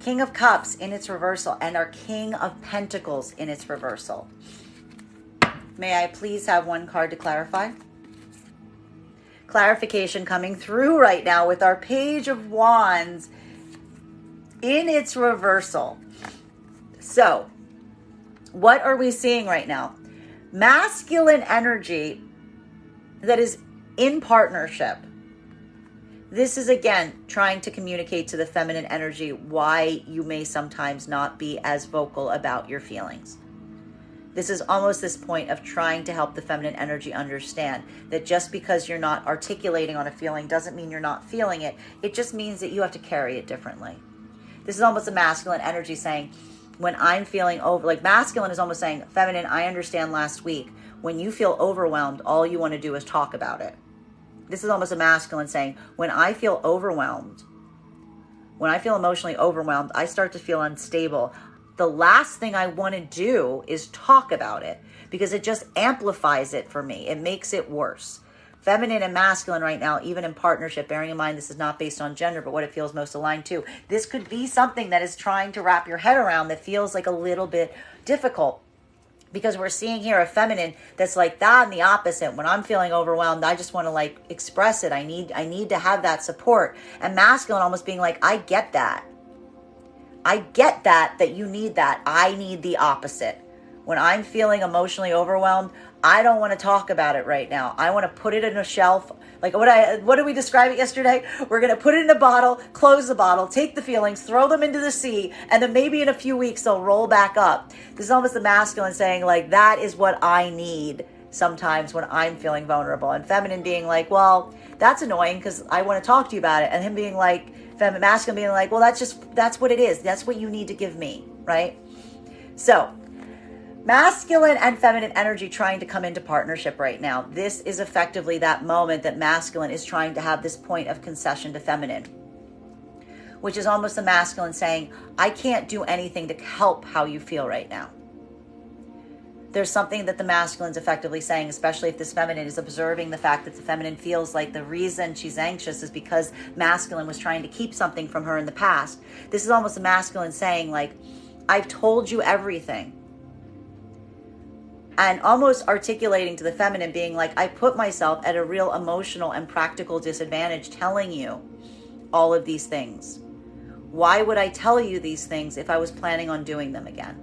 King of Cups in its reversal and our King of Pentacles in its reversal. May I please have one card to clarify? Clarification coming through right now with our Page of Wands in its reversal. So, what are we seeing right now? Masculine energy that is in partnership. This is, again, trying to communicate to the feminine energy why you may sometimes not be as vocal about your feelings. This is almost this point of trying to help the feminine energy understand that just because you're not articulating on a feeling doesn't mean you're not feeling it. It just means that you have to carry it differently. This is almost a masculine energy saying, when I'm feeling masculine is almost saying, feminine, I understand last week, when you feel overwhelmed, all you want to do is talk about it. This is almost a masculine saying, when I feel overwhelmed, when I feel emotionally overwhelmed, I start to feel unstable. The last thing I want to do is talk about it because it just amplifies it for me. It makes it worse. Feminine and masculine right now, even in partnership, bearing in mind this is not based on gender, but what it feels most aligned to. This could be something that is trying to wrap your head around that feels like a little bit difficult. Because we're seeing here a feminine that's like that and the opposite. When I'm feeling overwhelmed, I just want to express it. I need to have that support. And masculine almost being like, I get that. I get that you need that. I need the opposite. When I'm feeling emotionally overwhelmed, I don't want to talk about it right now. I want to put it in a shelf. What did we describe it yesterday? We're going to put it in a bottle, close the bottle, take the feelings, throw them into the sea, and then maybe in a few weeks they'll roll back up. This is almost the masculine saying, that is what I need sometimes when I'm feeling vulnerable. And feminine being like, well, that's annoying because I want to talk to you about it. And him being like, masculine being like, well, that's what it is. That's what you need to give me, right? So, masculine and feminine energy trying to come into partnership right now. This is effectively that moment that masculine is trying to have this point of concession to feminine, which is almost the masculine saying, I can't do anything to help how you feel right now. There's something that the masculine's effectively saying, especially if this feminine is observing the fact that the feminine feels like the reason she's anxious is because masculine was trying to keep something from her in the past. This is almost the masculine saying, I've told you everything. And almost articulating to the feminine being like, I put myself at a real emotional and practical disadvantage telling you all of these things. Why would I tell you these things if I was planning on doing them again?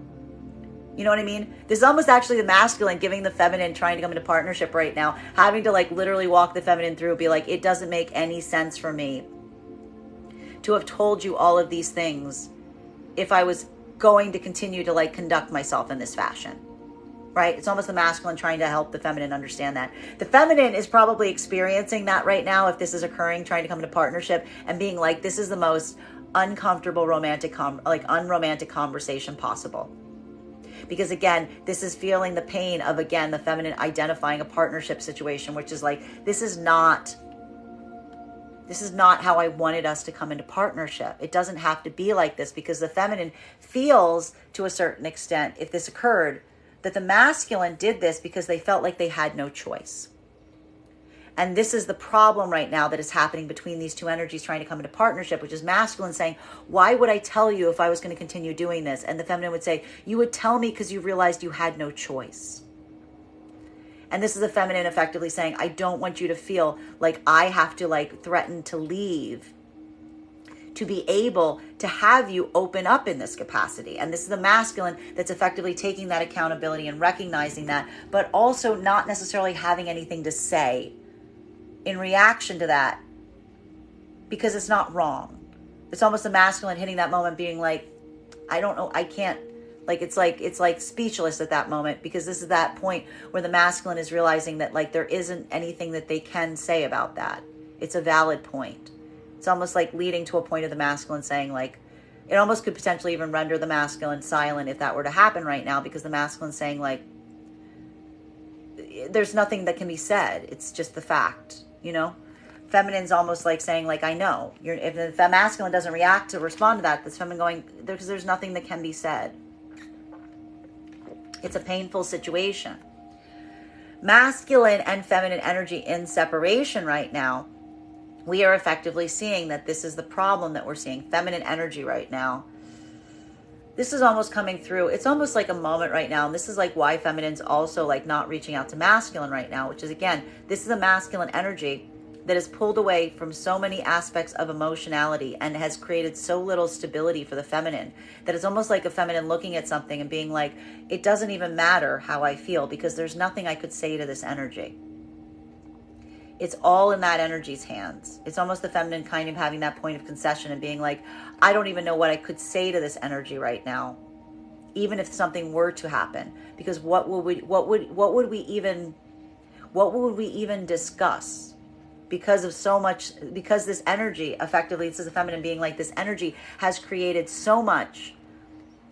You know what I mean? This is almost actually the masculine giving the feminine, trying to come into partnership right now, having to literally walk the feminine through, be like, it doesn't make any sense for me to have told you all of these things if I was going to continue to conduct myself in this fashion. Right? It's almost the masculine trying to help the feminine understand that. The feminine is probably experiencing that right now if this is occurring, trying to come into partnership and being like, this is the most uncomfortable unromantic conversation possible. Because again, this is feeling the pain of, again, the feminine identifying a partnership situation, which is like, this is not how I wanted us to come into partnership. It doesn't have to be like this, because the feminine feels, to a certain extent, if this occurred, that the masculine did this because they felt like they had no choice. And this is the problem right now that is happening between these two energies trying to come into partnership, which is masculine saying, why would I tell you if I was going to continue doing this? And the feminine would say, you would tell me because you realized you had no choice. And this is the feminine effectively saying, I don't want you to feel like I have to like threaten to leave to be able to have you open up in this capacity. And this is the masculine that's effectively taking that accountability and recognizing that, but also not necessarily having anything to say in reaction to that, because it's not wrong. It's almost the masculine hitting that moment being like, I don't know, I can't, like, it's like speechless at that moment, because this is that point where the masculine is realizing that like there isn't anything that they can say about that. It's a valid point. It's almost like leading to a point of the masculine saying like, it almost could potentially even render the masculine silent if that were to happen right now, because the masculine saying like, there's nothing that can be said. It's just the fact, you know? Feminine's almost like saying like, I know. If the masculine doesn't react to respond to that, that's feminine going, because there's nothing that can be said. It's a painful situation. Masculine and feminine energy in separation right now, we are effectively seeing that this is the problem that we're seeing. Feminine energy right now. This is almost coming through. It's almost like a moment right now. And this is like why feminine's also like not reaching out to masculine right now, which is, again, this is a masculine energy that is pulled away from so many aspects of emotionality and has created so little stability for the feminine, that it's almost like a feminine looking at something and being like, it doesn't even matter how I feel, because there's nothing I could say to this energy. It's all in that energy's hands. It's almost the feminine kind of having that point of concession and being like, I don't even know what I could say to this energy right now, even if something were to happen, because what would we even discuss? Because of so much, because this energy, effectively, this is the feminine being like, this energy has created so much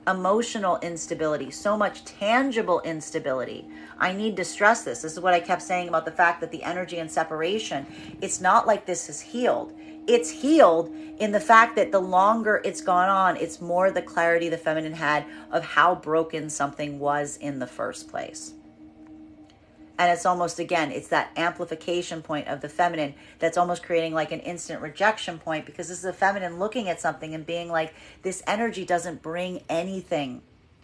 emotional instability, so much tangible instability. I need to stress this. This is what I kept saying about the fact that the energy and separation, it's not like this is healed. It's healed in the fact that the longer it's gone on, it's more the clarity the feminine had of how broken something was in the first place. And it's almost, again, it's that amplification point of the feminine that's almost creating like an instant rejection point, because this is a feminine looking at something and being like, this energy doesn't bring anything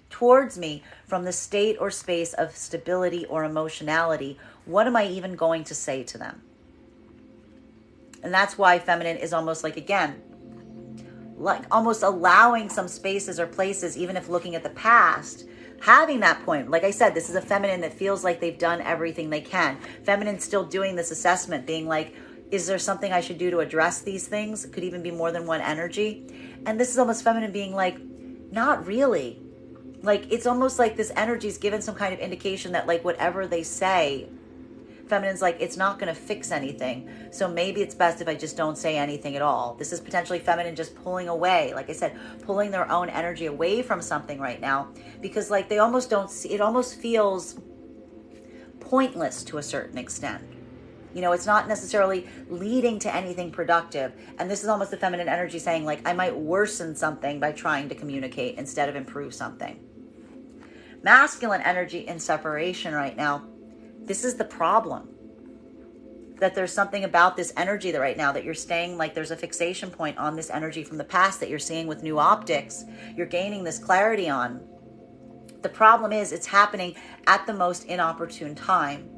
towards me from the state or space of stability or emotionality. What am I even going to say to them? And that's why feminine is almost like, again, like almost allowing some spaces or places, even if looking at the past, having that point. Like I said, this is a feminine that feels like they've done everything they can. Feminine still doing this assessment, being like, is there something I should do to address these things? It could even be more than one energy. And this is almost feminine being like, not really. Like, it's almost like this energy is given some kind of indication that like whatever they say, feminine's like, it's not going to fix anything. So maybe it's best if I just don't say anything at all. This is potentially feminine just pulling away. Like I said, pulling their own energy away from something right now, because like they almost don't see, it almost feels pointless to a certain extent. You know, it's not necessarily leading to anything productive. And this is almost the feminine energy saying like, I might worsen something by trying to communicate instead of improve something. Masculine energy in separation right now. This is the problem, that there's something about this energy that right now that you're staying, like there's a fixation point on this energy from the past that you're seeing with new optics. You're gaining this clarity on. The problem is it's happening at the most inopportune time,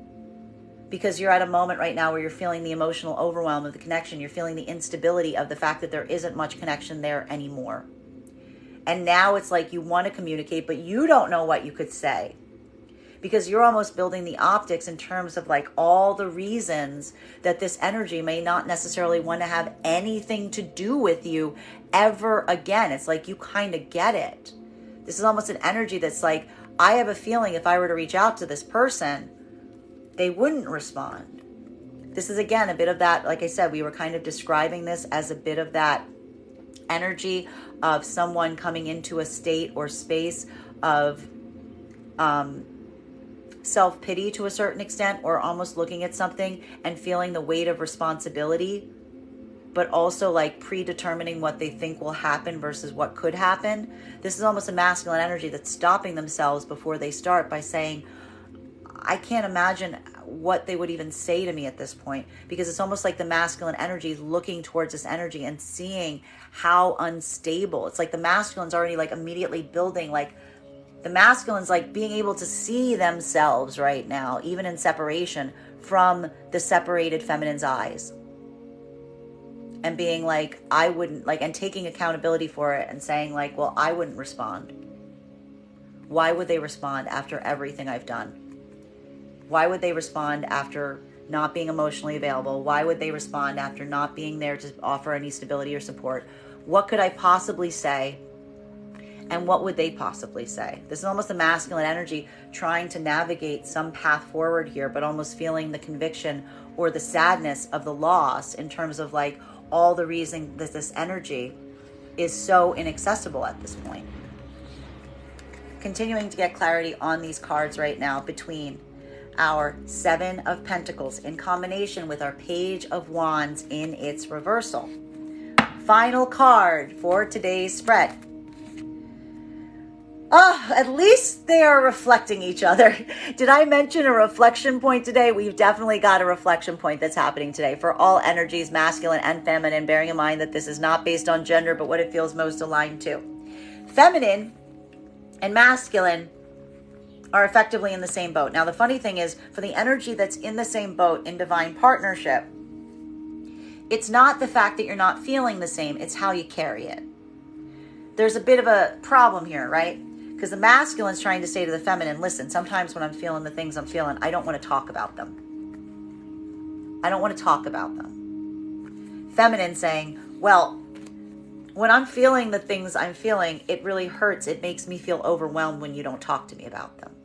because you're at a moment right now where you're feeling the emotional overwhelm of the connection. You're feeling the instability of the fact that there isn't much connection there anymore. And now it's like you want to communicate, but you don't know what you could say, because you're almost building the optics in terms of like all the reasons that this energy may not necessarily want to have anything to do with you ever again. It's like you kind of get it. This is almost an energy that's like, I have a feeling if I were to reach out to this person, they wouldn't respond. This is, again, a bit of that, like I said, we were kind of describing this as a bit of that energy of someone coming into a state or space of self-pity to a certain extent, or almost looking at something and feeling the weight of responsibility, but also like predetermining what they think will happen versus what could happen. This is almost a masculine energy that's stopping themselves before they start by saying, I can't imagine what they would even say to me at this point, because it's almost like the masculine energy is looking towards this energy and seeing how unstable. It's like the masculine's already like immediately building, like the masculine's like being able to see themselves right now, even in separation, from the separated feminine's eyes. And being like, I wouldn't, like, and taking accountability for it and saying like, well, I wouldn't respond. Why would they respond after everything I've done? Why would they respond after not being emotionally available? Why would they respond after not being there to offer any stability or support? What could I possibly say? And what would they possibly say? This is almost a masculine energy trying to navigate some path forward here, but almost feeling the conviction or the sadness of the loss in terms of like all the reason that this energy is so inaccessible at this point. Continuing to get clarity on these cards right now between our Seven of Pentacles in combination with our Page of Wands in its reversal. Final card for today's spread. Oh, at least they are reflecting each other. Did I mention a reflection point today? We've definitely got a reflection point that's happening today for all energies, masculine and feminine, bearing in mind that this is not based on gender, but what it feels most aligned to. Feminine and masculine are effectively in the same boat. Now, the funny thing is, for the energy that's in the same boat in divine partnership, it's not the fact that you're not feeling the same, it's how you carry it. There's a bit of a problem here, right? Because the masculine's trying to say to the feminine, listen, sometimes when I'm feeling the things I'm feeling, I don't want to talk about them. I don't want to talk about them. Feminine saying, well, when I'm feeling the things I'm feeling, it really hurts. It makes me feel overwhelmed when you don't talk to me about them.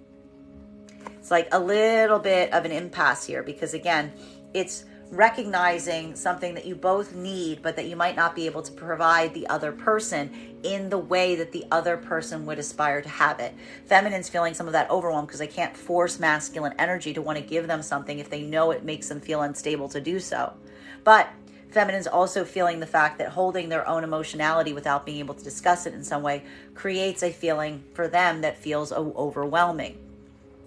It's like a little bit of an impasse here, because again, it's recognizing something that you both need, but that you might not be able to provide the other person in the way that the other person would aspire to have it. Feminine's feeling some of that overwhelm because they can't force masculine energy to want to give them something if they know it makes them feel unstable to do so. But feminine's also feeling the fact that holding their own emotionality without being able to discuss it in some way creates a feeling for them that feels overwhelming.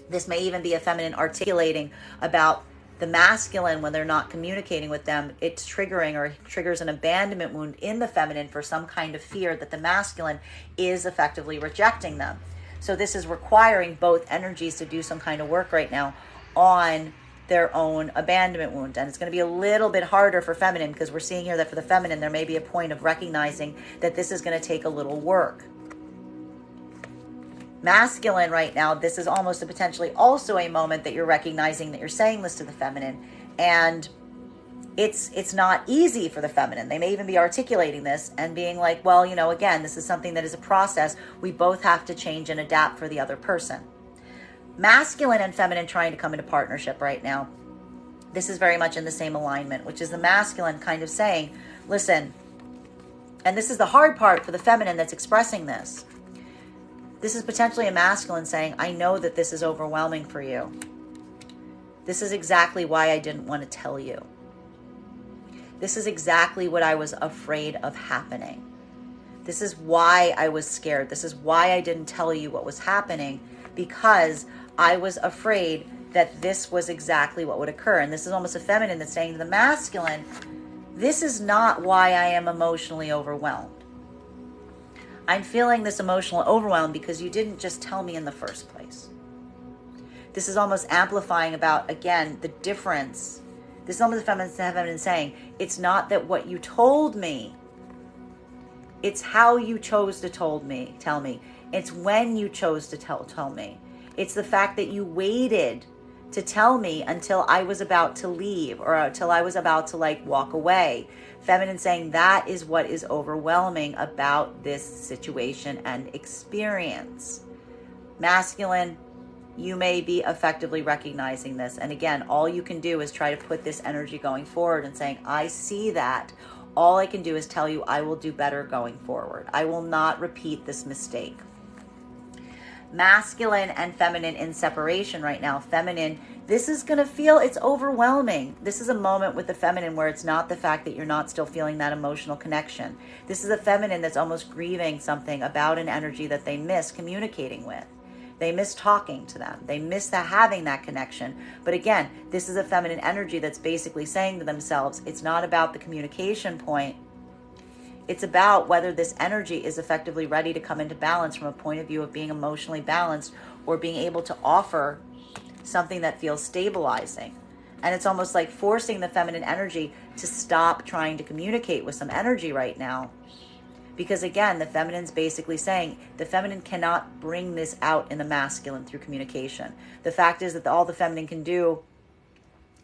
This may even be a feminine articulating about the masculine when they're not communicating with them. It's triggering or triggers an abandonment wound in the feminine for some kind of fear that the masculine is effectively rejecting them. So this is requiring both energies to do some kind of work right now on their own abandonment wound. And it's going to be a little bit harder for feminine, because we're seeing here that for the feminine, there may be a point of recognizing that this is going to take a little work. Masculine right now, this is almost a potentially also a moment that you're recognizing that you're saying this to the feminine, and it's not easy for the feminine. They may even be articulating this and being like, well, you know, again, this is something that is a process. We both have to change and adapt for the other person. Masculine and feminine trying to come into partnership right now. This is very much in the same alignment, which is the masculine kind of saying, listen, and this is the hard part for the feminine that's expressing this. This is potentially a masculine saying, I know that this is overwhelming for you. This is exactly why I didn't want to tell you. This is exactly what I was afraid of happening. This is why I was scared. This is why I didn't tell you what was happening, because I was afraid that this was exactly what would occur. And this is almost a feminine that's saying to the masculine, this is not why I am emotionally overwhelmed. I'm feeling this emotional overwhelm because you didn't just tell me in the first place. This is almost amplifying about, again, the difference. This is almost the feminine saying, it's not that what you told me, it's how you chose to tell me. It's when you chose to tell me. It's the fact that you waited to tell me until I was about to leave, or until I was about to like walk away. Feminine saying that is what is overwhelming about this situation and experience. Masculine, you may be effectively recognizing this. And again, all you can do is try to put this energy going forward and saying, I see that. All I can do is tell you I will do better going forward. I will not repeat this mistake. masculine and feminine in separation right now. Feminine, this is going to feel, it's overwhelming. This is a moment with the feminine where it's not the fact that you're not still feeling that emotional connection. This is a feminine that's almost grieving something about an energy that they miss communicating with. They miss talking to them. They miss having that connection. But again, this is a feminine energy that's basically saying to themselves, it's not about the communication point. It's about whether this energy is effectively ready to come into balance from a point of view of being emotionally balanced or being able to offer something that feels stabilizing. And it's almost like forcing the feminine energy to stop trying to communicate with some energy right now. Because again, the feminine's basically saying the feminine cannot bring this out in the masculine through communication. The fact is that all the feminine can do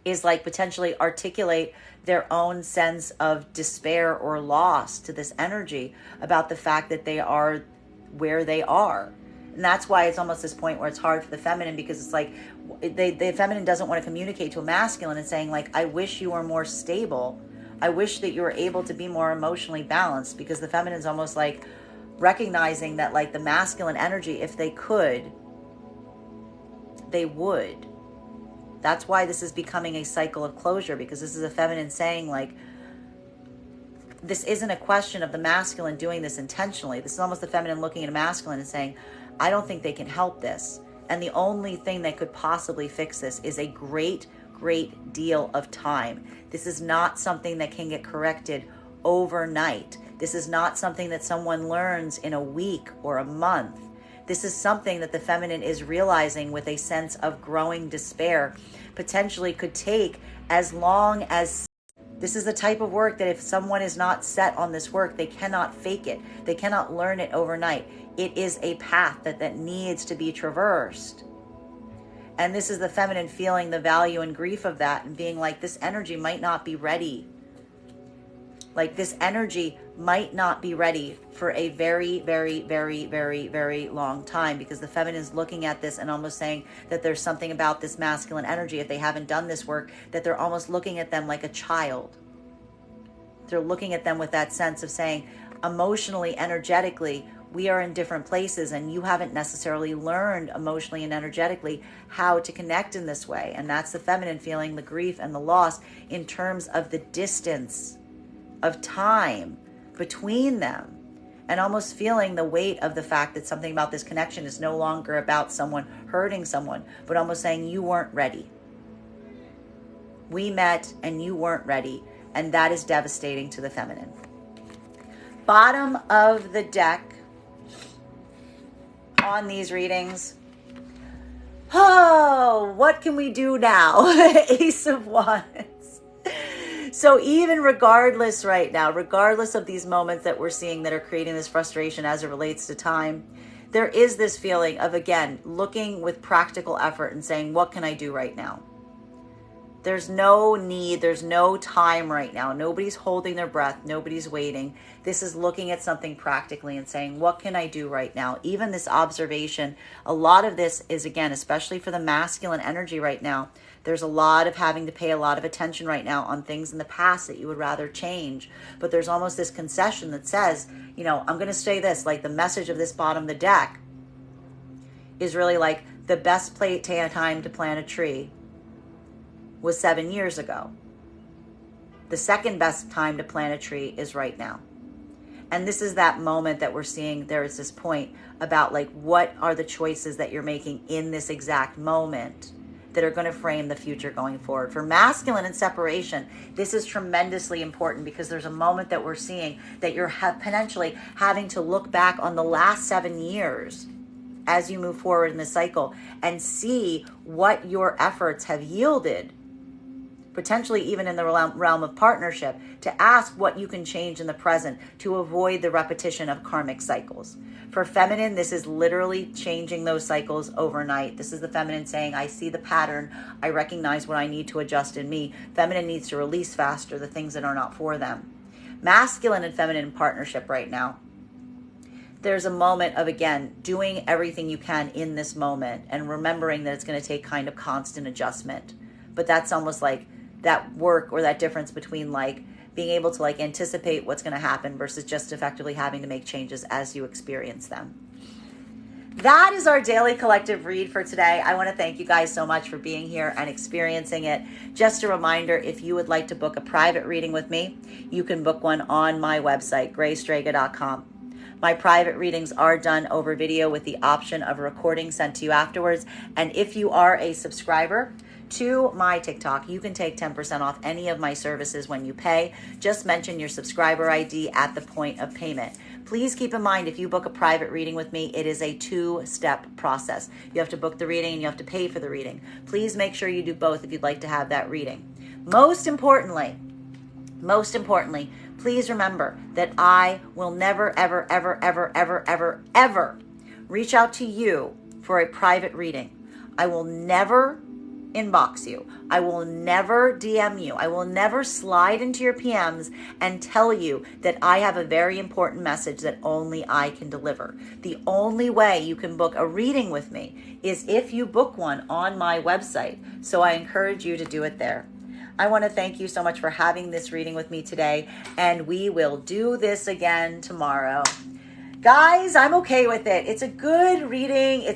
is like potentially articulate their own sense of despair or loss to this energy about the fact that they are where they are. And that's why it's almost this point where it's hard for the feminine, because it's like the feminine doesn't want to communicate to a masculine and saying like, I wish you were more stable. I wish that you were able to be more emotionally balanced, because the feminine's almost like recognizing that like the masculine energy, if they could, they would. That's why this is becoming a cycle of closure, because this is a feminine saying like, this isn't a question of the masculine doing this intentionally. This is almost the feminine looking at a masculine and saying, I don't think they can help this. And the only thing that could possibly fix this is a great deal of time. This is not something that can get corrected overnight. This is not something that someone learns in a week or a month. This is something that the feminine is realizing with a sense of growing despair potentially could take as long as. This is the type of work that if someone is not set on this work, they cannot fake it. They cannot learn it overnight. It is a path that needs to be traversed. And this is the feminine feeling the value and grief of that and being like, this energy might not be ready. Like this energy might not be ready for a very long time, because the feminine is looking at this and almost saying that there's something about this masculine energy, if they haven't done this work, that they're almost looking at them like a child. They're looking at them with that sense of saying, emotionally, energetically, we are in different places, and you haven't necessarily learned emotionally and energetically how to connect in this way. And that's the feminine feeling the grief and the loss in terms of the distance of time between them, and almost feeling the weight of the fact that something about this connection is no longer about someone hurting someone, but almost saying you weren't ready. We met and you weren't ready, and that is devastating to the feminine. Bottom of the deck on these readings. Oh, what can we do now? Ace of Wands. So even regardless right now, regardless of these moments that we're seeing that are creating this frustration as it relates to time, there is this feeling of, again, looking with practical effort and saying, what can I do right now? There's no need, there's no time right now. Nobody's holding their breath, nobody's waiting. This is looking at something practically and saying, what can I do right now? Even this observation, a lot of this is, again, especially for the masculine energy right now, there's a lot of having to pay a lot of attention right now on things in the past that you would rather change. But there's almost this concession that says, you know, I'm going to say this, like the message of this bottom of the deck is really like the best time to plant a tree was 7 years ago. The second best time to plant a tree is right now. And this is that moment that we're seeing. There is this point about like, what are the choices that you're making in this exact moment that are going to frame the future going forward. For masculine and separation, this is tremendously important, because there's a moment that we're seeing that you're potentially having to look back on the last 7 years as you move forward in the cycle and see what your efforts have yielded, potentially even in the realm of partnership, to ask what you can change in the present to avoid the repetition of karmic cycles. For feminine, this is literally changing those cycles overnight. This is the feminine saying, I see the pattern. I recognize what I need to adjust in me. Feminine needs to release faster the things that are not for them. Masculine and feminine in partnership right now, there's a moment of, again, doing everything you can in this moment and remembering that it's going to take kind of constant adjustment. But that's almost like that work, or that difference between like being able to like anticipate what's going to happen versus just effectively having to make changes as you experience them. that is our daily collective read for today. I want to thank you guys so much for being here and experiencing it. Just a reminder, if you would like to book a private reading with me, you can book one on my website, graystrega.com. My private readings are done over video with the option of a recording sent to you afterwards. And if you are a subscriber to my TikTok, you can take 10% off any of my services when you pay. Just mention your subscriber ID at the point of payment. Please keep in mind, if you book a private reading with me, it is a two-step process. You have to book the reading and you have to pay for the reading. Please make sure you do both if you'd like to have that reading. Most importantly, please remember that I will never, ever, ever, ever, ever, ever, ever reach out to you for a private reading. I will never inbox you. I will never DM you. I will never slide into your PMs and tell you that I have a very important message that only I can deliver. The only way you can book a reading with me is if you book one on my website. So I encourage you to do it there. I want to thank you so much for having this reading with me today, and we will do this again tomorrow. Guys, I'm okay with it. It's a good reading. It's